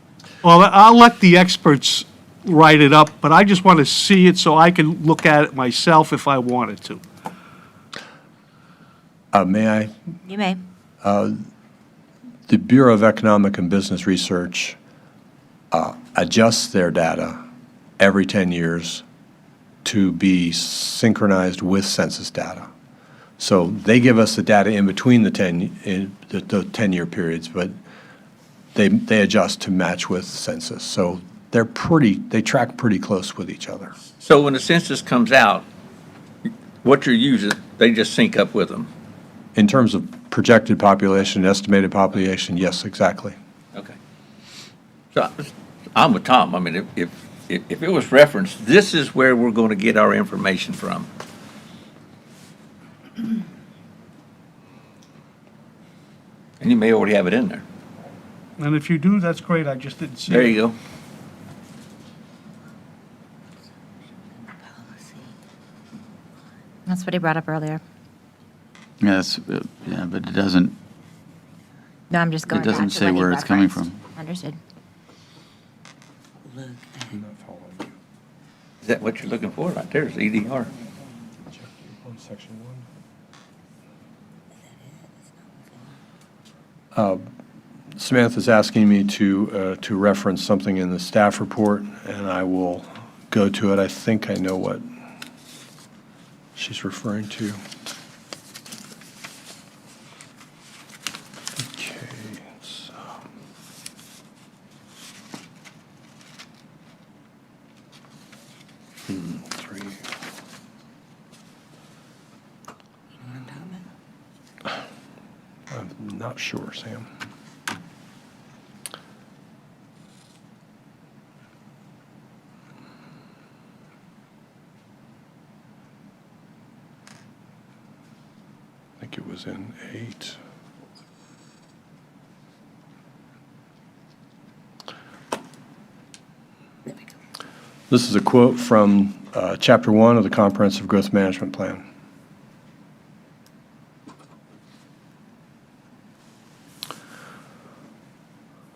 Speaker 7: Well, I'll let the experts write it up, but I just want to see it so I can look at it myself if I wanted to.
Speaker 17: May I?
Speaker 1: you may.
Speaker 17: The Bureau of Economic and Business Research adjusts their data every 10 years to be synchronized with census data. So they give us the data in between the 10-year periods, but they adjust to match with census. So they track pretty close with each other.
Speaker 15: So when the census comes out, what you're using, they just sync up with them?
Speaker 17: In terms of projected population, estimated population, yes, exactly.
Speaker 15: Okay. So I'm with Tom. I mean, if it was referenced, this is where we're going to get our information from. And you may already have it in there.
Speaker 7: And if you do, that's great, I just didn't see it.
Speaker 15: There you go.
Speaker 1: That's what he brought up earlier.
Speaker 2: Yes, yeah, but it doesn't,
Speaker 1: No, I'm just going back to
Speaker 2: doesn't
Speaker 1: what
Speaker 2: say
Speaker 1: he
Speaker 2: where it's coming
Speaker 1: referenced.
Speaker 2: from.
Speaker 1: Understood.
Speaker 15: Is that what you're looking for? Right there is EDR.
Speaker 17: Samantha's asking me to reference something in the staff report, and I will go to it. I think I know what she's referring to. Okay, so. Three. I'm not sure, Sam. I think it was in 8. This is a quote from Chapter 1 of the Comprehensive Growth Management Plan.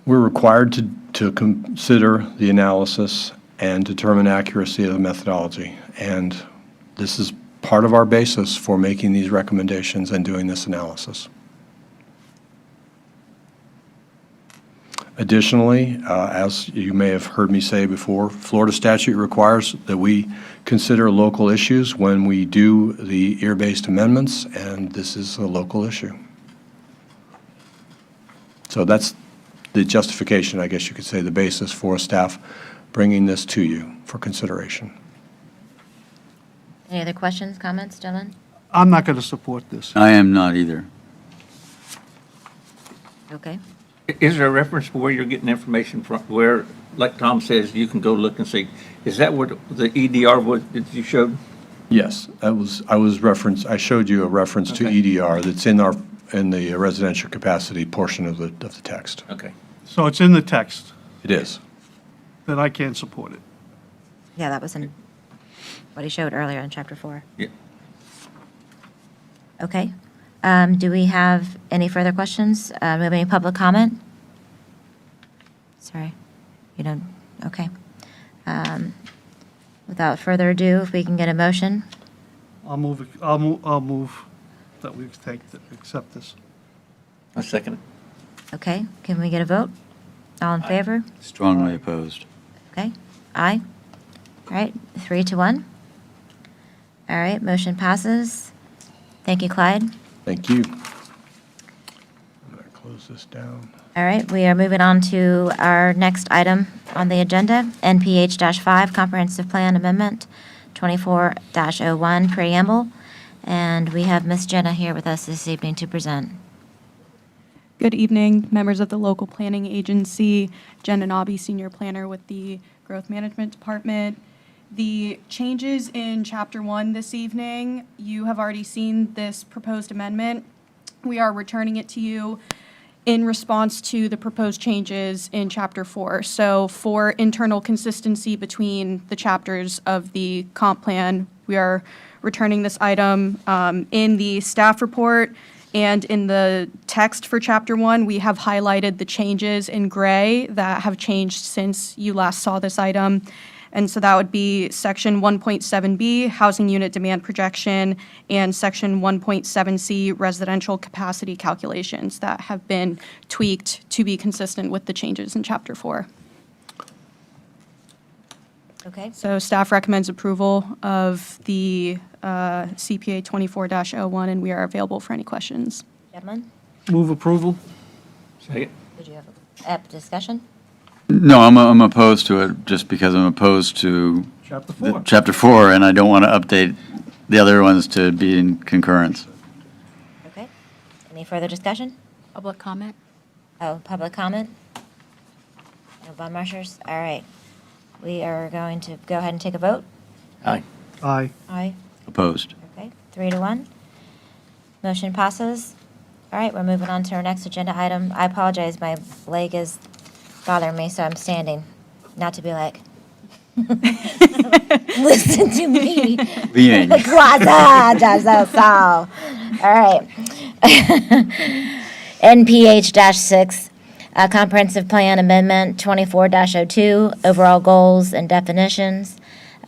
Speaker 17: We're required to consider the analysis and determine accuracy of the methodology. And this is part of our basis for making these recommendations and doing this analysis. Additionally, as you may have heard me say before, Florida statute requires that we consider local issues when we do the ear-based amendments, and this is a local issue. So that's the justification, I guess you could say, the basis for staff bringing this to you for consideration.
Speaker 1: Any other questions, comments, Dylan?
Speaker 7: I'm not going to support this.
Speaker 2: I am not either.
Speaker 1: Okay.
Speaker 15: Is there a reference for where you're getting information from, where, like Tom says, you can go look and see? Is that what the EDR was that you showed?
Speaker 17: Yes, I showed you a reference to
Speaker 15: Okay.
Speaker 17: EDR that's in the residential capacity portion of the text.
Speaker 15: Okay.
Speaker 7: So it's in the text,
Speaker 17: It is.
Speaker 7: then I can't support it.
Speaker 1: Yeah, that was in what he showed earlier in Chapter 4.
Speaker 15: Yeah.
Speaker 1: Okay. Do we have any further questions? Do we have any public comment? Sorry, you don't, okay. Without further ado, if we can get a motion.
Speaker 7: I'll move that we accept this.
Speaker 15: I second it.
Speaker 1: Okay, can we get a vote? All in favor?
Speaker 2: Strongly opposed.
Speaker 1: Okay, aye. All right, 3-1. All right, motion passes. Thank you, Clyde.
Speaker 17: Thank you. I'm going to close this down.
Speaker 1: All right, we are moving on to our next item on the agenda, NPH-5 Comprehensive Plan Amendment 24-01 Preamble. And we have Ms. Jenna here with us this evening to present.
Speaker 18: Good evening, members of the local planning agency. Jen Anabi, senior planner with the Growth Management Department. The changes in Chapter 1 this evening, you have already seen this proposed amendment. We are returning it to you in response to the proposed changes in Chapter 4. So for internal consistency between the chapters of the comp plan, we are returning this item. In the staff report and in the text for Chapter 1, we have highlighted the changes in gray that have changed since you last saw this item. And so that would be Section 1.7B, Housing Unit Demand Projection, and Section 1.7C, Residential Capacity Calculations, that have been tweaked to be consistent with the changes in Chapter 4.
Speaker 1: Okay,
Speaker 18: So staff recommends approval of the CPA 24-01, and we are available for any questions.
Speaker 1: gentlemen,
Speaker 7: Move approval?
Speaker 15: Second.
Speaker 1: did you have a discussion?
Speaker 2: No, I'm opposed to it just because I'm opposed to
Speaker 7: Chapter 4.
Speaker 2: Chapter 4, and I don't want to update the other ones to be in concurrence.
Speaker 1: Okay, any further discussion?
Speaker 6: Public comment?
Speaker 1: Oh, public comment? No bum rushers? All right. We are going to go ahead and take a vote.
Speaker 15: Aye.
Speaker 7: Aye.
Speaker 1: Aye.
Speaker 2: Opposed.
Speaker 1: Okay, 3-1. Motion passes. All right, we're moving on to our next agenda item. I apologize, my leg is bothering me, so I'm standing. Not to be like, listen to me.
Speaker 2: Bien.
Speaker 1: Quasi, all right. NPH-6, Comprehensive Plan Amendment 24-02, Overall Goals and Definitions.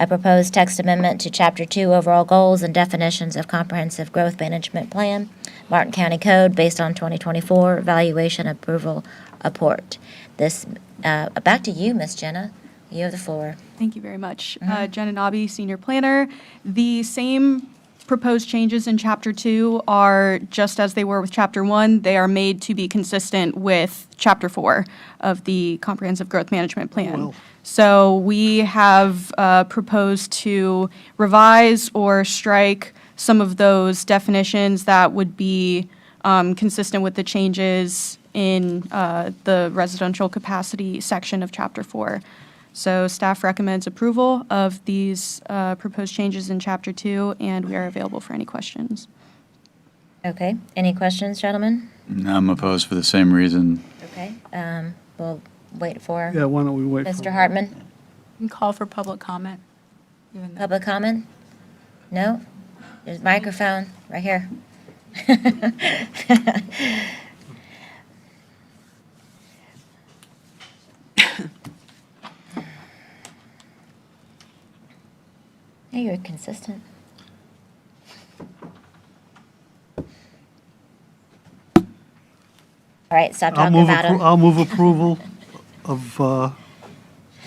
Speaker 1: A proposed text amendment to Chapter 2, Overall Goals and Definitions of Comprehensive Growth Management Plan, Martin County Code, based on 2024 Evaluation Approval Report. This, back to you, Ms. Jenna. You have the floor.
Speaker 18: Thank you very much. Jen Anabi, senior planner. The same proposed changes in Chapter 2 are just as they were with Chapter 1. They are made to be consistent with Chapter 4 of the Comprehensive Growth Management Plan. So we have proposed to revise or strike some of those definitions that would be consistent with the changes in the residential capacity section of Chapter 4. So staff recommends approval of these proposed changes in Chapter 2, and we are available for any questions.
Speaker 1: Okay, any questions, gentlemen?
Speaker 2: I'm opposed for the same reason.
Speaker 1: Okay, we'll wait for
Speaker 7: Yeah, why don't we wait?
Speaker 1: Mr. Hartman.
Speaker 6: And call for public comment. Even though-
Speaker 1: Public comment? No? There's a microphone right here. Yeah, you're consistent. All right, stop talking about him.
Speaker 7: I'll move approval of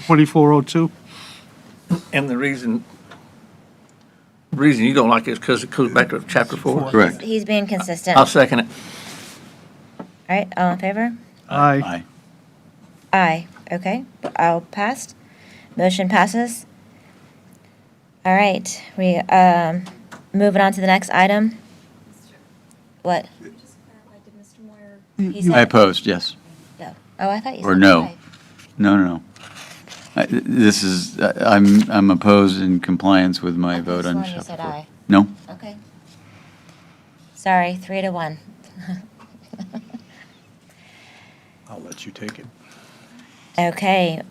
Speaker 7: 2402.
Speaker 15: And the reason you don't like it is because it goes back to Chapter 4?
Speaker 2: Correct.
Speaker 1: He's being consistent.
Speaker 15: I'll
Speaker 1: All
Speaker 15: second it.
Speaker 1: right, all in favor?
Speaker 7: Aye.
Speaker 1: Aye, okay, I'll pass. Motion passes. All right, we, moving on to the next item. What? He
Speaker 2: I
Speaker 1: said
Speaker 2: opposed, yes.
Speaker 1: no. Oh, I thought you said
Speaker 2: Or no.
Speaker 1: aye.
Speaker 2: No. This is, I'm opposed in compliance with my vote on
Speaker 1: Sworn
Speaker 2: Chapter
Speaker 1: you said
Speaker 2: 4.
Speaker 1: aye.
Speaker 2: No?
Speaker 1: Okay. Sorry, 3-1.
Speaker 17: I'll let you take it.
Speaker 1: Okay,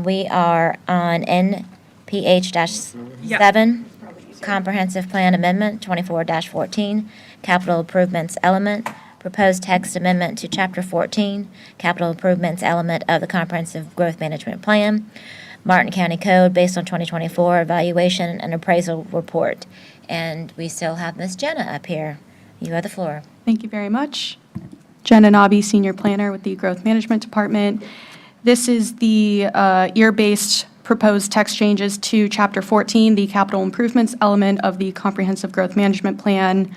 Speaker 1: we are on NPH-7, Comprehensive Plan Amendment 24-14, Capital Improvements Element, Proposed Text Amendment to Chapter 14, Capital Improvements Element of the Comprehensive Growth Management Plan. Martin County Code based on 2024 evaluation and appraisal report. And we still have Miss Jenna up here. You have the floor.
Speaker 18: Thank you very much. Jenna Nobby, Senior Planner with the Growth Management Department. This is the year-based proposed text changes to Chapter 14, the capital improvements element of the Comprehensive Growth Management Plan.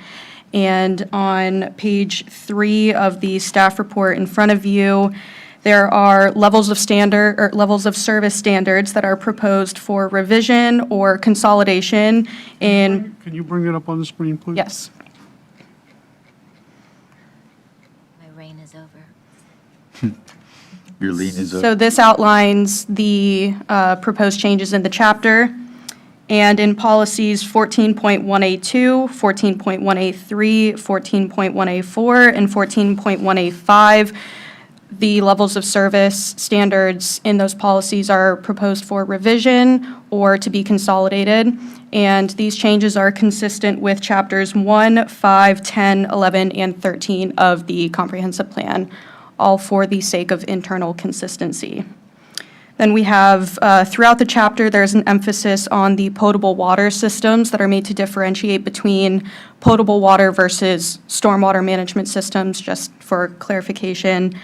Speaker 18: And on page 3 of the staff report in front of you, there are levels of service standards that are proposed for revision or consolidation in.
Speaker 7: Can you bring it up on the screen, please?
Speaker 18: Yes.
Speaker 1: My reign is over.
Speaker 2: Your lean is
Speaker 18: So this outlines the proposed changes in the chapter. And in policies 14.1A2, 14.1A3, 14.1A4, and 14.1A5, the levels of service standards in those policies are proposed for revision or to be consolidated. And these changes are consistent with chapters 1, 5, 10, 11, and 13 of the comprehensive plan, all for the sake of internal consistency. Then we have, throughout the chapter, there's an emphasis on the potable water systems that are made to differentiate between potable water versus stormwater management systems, just for clarification.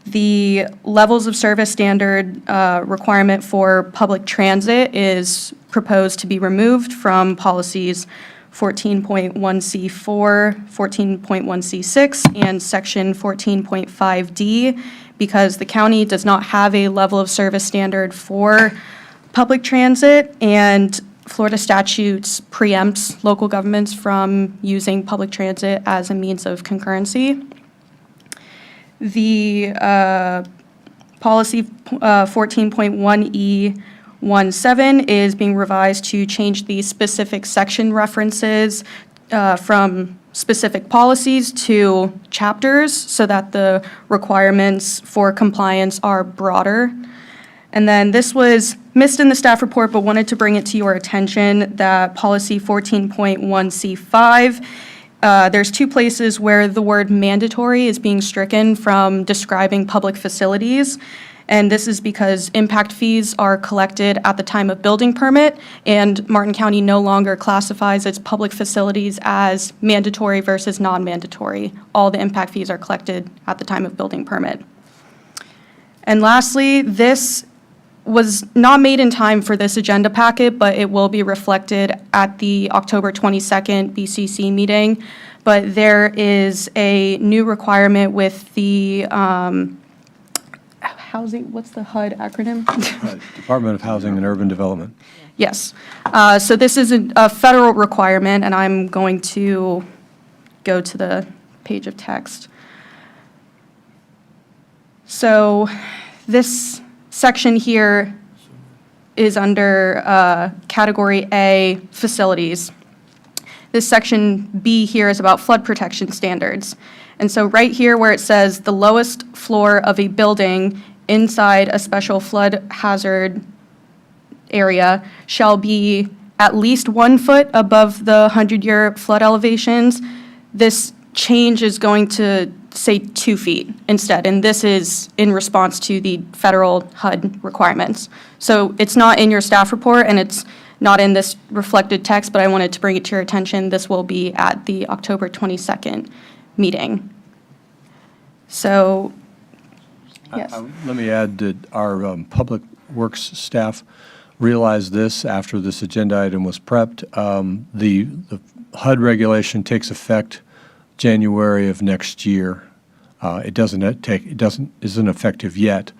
Speaker 18: The levels of service standard requirement for public transit is proposed to be removed from policies 14.1C4, 14.1C6, and section 14.5D, because the county does not have a level of service standard for public transit, and Florida statutes preempts local governments from using public transit as a means of concurrency. The policy 14.1E17 is being revised to change the specific section references from specific policies to chapters so that the requirements for compliance are broader. And then this was missed in the staff report, but wanted to bring it to your attention that policy 14.1C5, there's 2 places where the word mandatory is being stricken from describing public facilities. And this is because impact fees are collected at the time of building permit, and Martin County no longer classifies its public facilities as mandatory versus non-mandatory. All the impact fees are collected at the time of building permit. And lastly, this was not made in time for this agenda packet, but it will be reflected at the October 22nd BCC meeting. But there is a new requirement with the housing, what's the HUD acronym?
Speaker 17: Department of Housing and Urban Development.
Speaker 18: Yes. So this is a federal requirement, and I'm going to go to the page of text. So this section here is under Category A, facilities. This section B here is about flood protection standards. And so right here where it says the lowest floor of a building inside a special flood hazard area shall be at least 1 foot above the 100-year flood elevations, this change is going to say 2 feet instead, and this is in response to the federal HUD requirements. So it's not in your staff report, and it's not in this reflected text, but I wanted to bring it to your attention. This will be at the October 22nd meeting. So, yes.
Speaker 17: Let me add that our Public Works staff realized this after this agenda item was prepped. The HUD regulation takes effect January of next year. It isn't effective yet,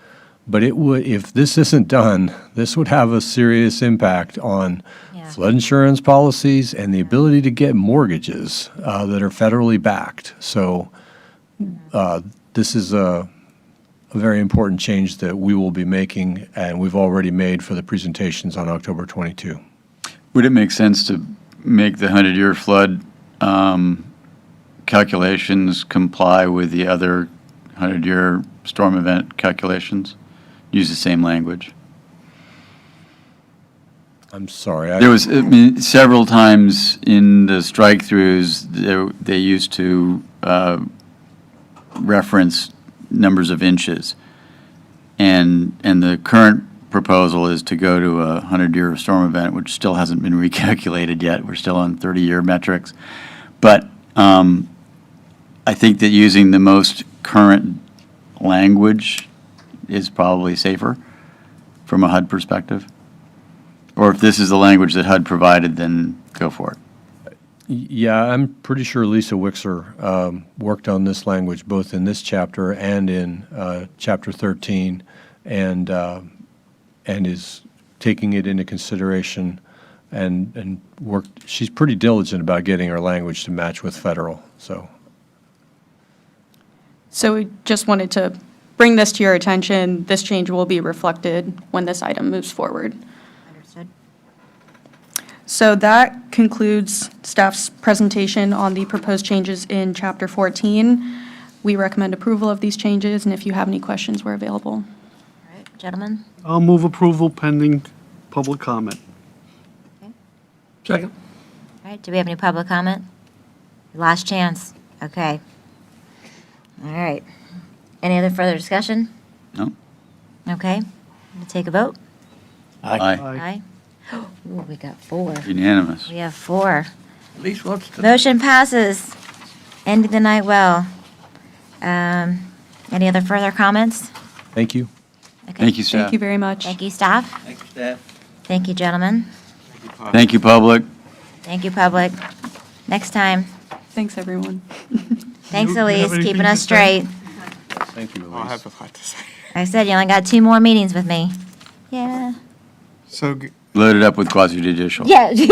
Speaker 17: but it would, if this isn't done, this would have a serious impact on flood insurance policies and the ability to get mortgages that are federally backed. So this is a very important change that we will be making, and we've already made for the presentations on October 22.
Speaker 2: Would it make sense to make the 100-year flood calculations comply with the other 100-year storm event calculations? Use the same language?
Speaker 17: I'm sorry.
Speaker 2: There was, I mean, several times in the strike-throughs, they used to reference numbers of inches. And the current proposal is to go to a 100-year storm event, which still hasn't been recalculated yet. We're still on 30-year metrics. But I think that using the most current language is probably safer from a HUD perspective. Or if this is the language that HUD provided, then go for it.
Speaker 17: Yeah, I'm pretty sure Lisa Wixer worked on this language both in this chapter and in Chapter 13, and is taking it into consideration and worked. She's pretty diligent about getting her language to match with federal.
Speaker 18: So we just wanted to bring this to your attention. This change will be reflected when this item moves forward.
Speaker 1: Understood.
Speaker 18: So that concludes staff's presentation on the proposed changes in Chapter 14. We recommend approval of these changes, and if you have any questions, we're available.
Speaker 1: All right, gentlemen?
Speaker 7: I'll move approval pending public comment.
Speaker 15: Second.
Speaker 1: All right, do we have any public comment? Last chance. Okay. All right. Any other further discussion?
Speaker 2: No?
Speaker 1: Okay. We'll take a vote.
Speaker 2: Aye.
Speaker 1: Aye. Ooh, we got 4.
Speaker 2: Unanimous.
Speaker 1: We have 4.
Speaker 15: At least what's the
Speaker 1: Motion passes. Ending the night well. Any other further comments?
Speaker 17: Thank you.
Speaker 1: Okay.
Speaker 2: Thank you, staff.
Speaker 18: Thank you very much.
Speaker 1: Thank you, staff.
Speaker 15: next step?
Speaker 1: Thank you, gentlemen.
Speaker 2: Thank you, public.
Speaker 1: Thank you, public. Next time.
Speaker 18: Thanks, everyone.
Speaker 1: Thanks,
Speaker 7: You have
Speaker 1: Elise,
Speaker 7: anything
Speaker 1: keeping
Speaker 7: to
Speaker 1: us
Speaker 7: say?
Speaker 1: straight.
Speaker 17: Thank you, Elise.
Speaker 9: I'll have a lot to say.
Speaker 1: I said you only got 2 more meetings with me. Yeah.
Speaker 9: So,
Speaker 2: Loaded up with quasi-judicial.
Speaker 1: Yeah. He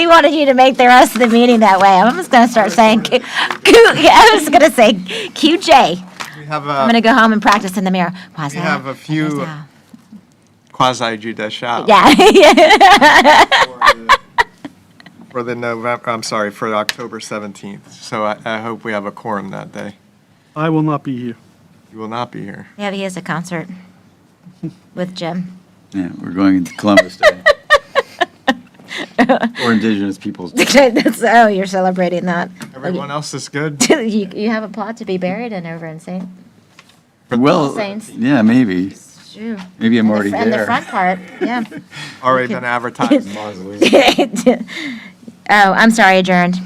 Speaker 1: wanted you to make the rest of the meeting that way. I'm just going to start saying, yeah, I was going to say QJ.
Speaker 9: we have
Speaker 1: I'm going to go home and practice in the mirror.
Speaker 9: we have a few quasi-judicial.
Speaker 1: Yeah.
Speaker 9: For the November, I'm sorry, for October 17th. So I hope we have a quorum that day.
Speaker 7: I will not be here.
Speaker 9: You will not be here.
Speaker 1: Yeah, he has a concert with Jim.
Speaker 2: Yeah, we're going to Columbus Day. Or Indigenous Peoples Day.
Speaker 1: Oh, you're celebrating that.
Speaker 9: Everyone else is good?
Speaker 1: You have a plot to be buried in over in St.
Speaker 2: Well,
Speaker 1: Saints.
Speaker 2: yeah, maybe.
Speaker 1: True.
Speaker 2: Maybe I'm
Speaker 1: In the
Speaker 2: already
Speaker 1: fr- In the
Speaker 2: there.
Speaker 1: front part, yeah.
Speaker 9: Already been advertised.
Speaker 1: Oh, I'm sorry, adjourned.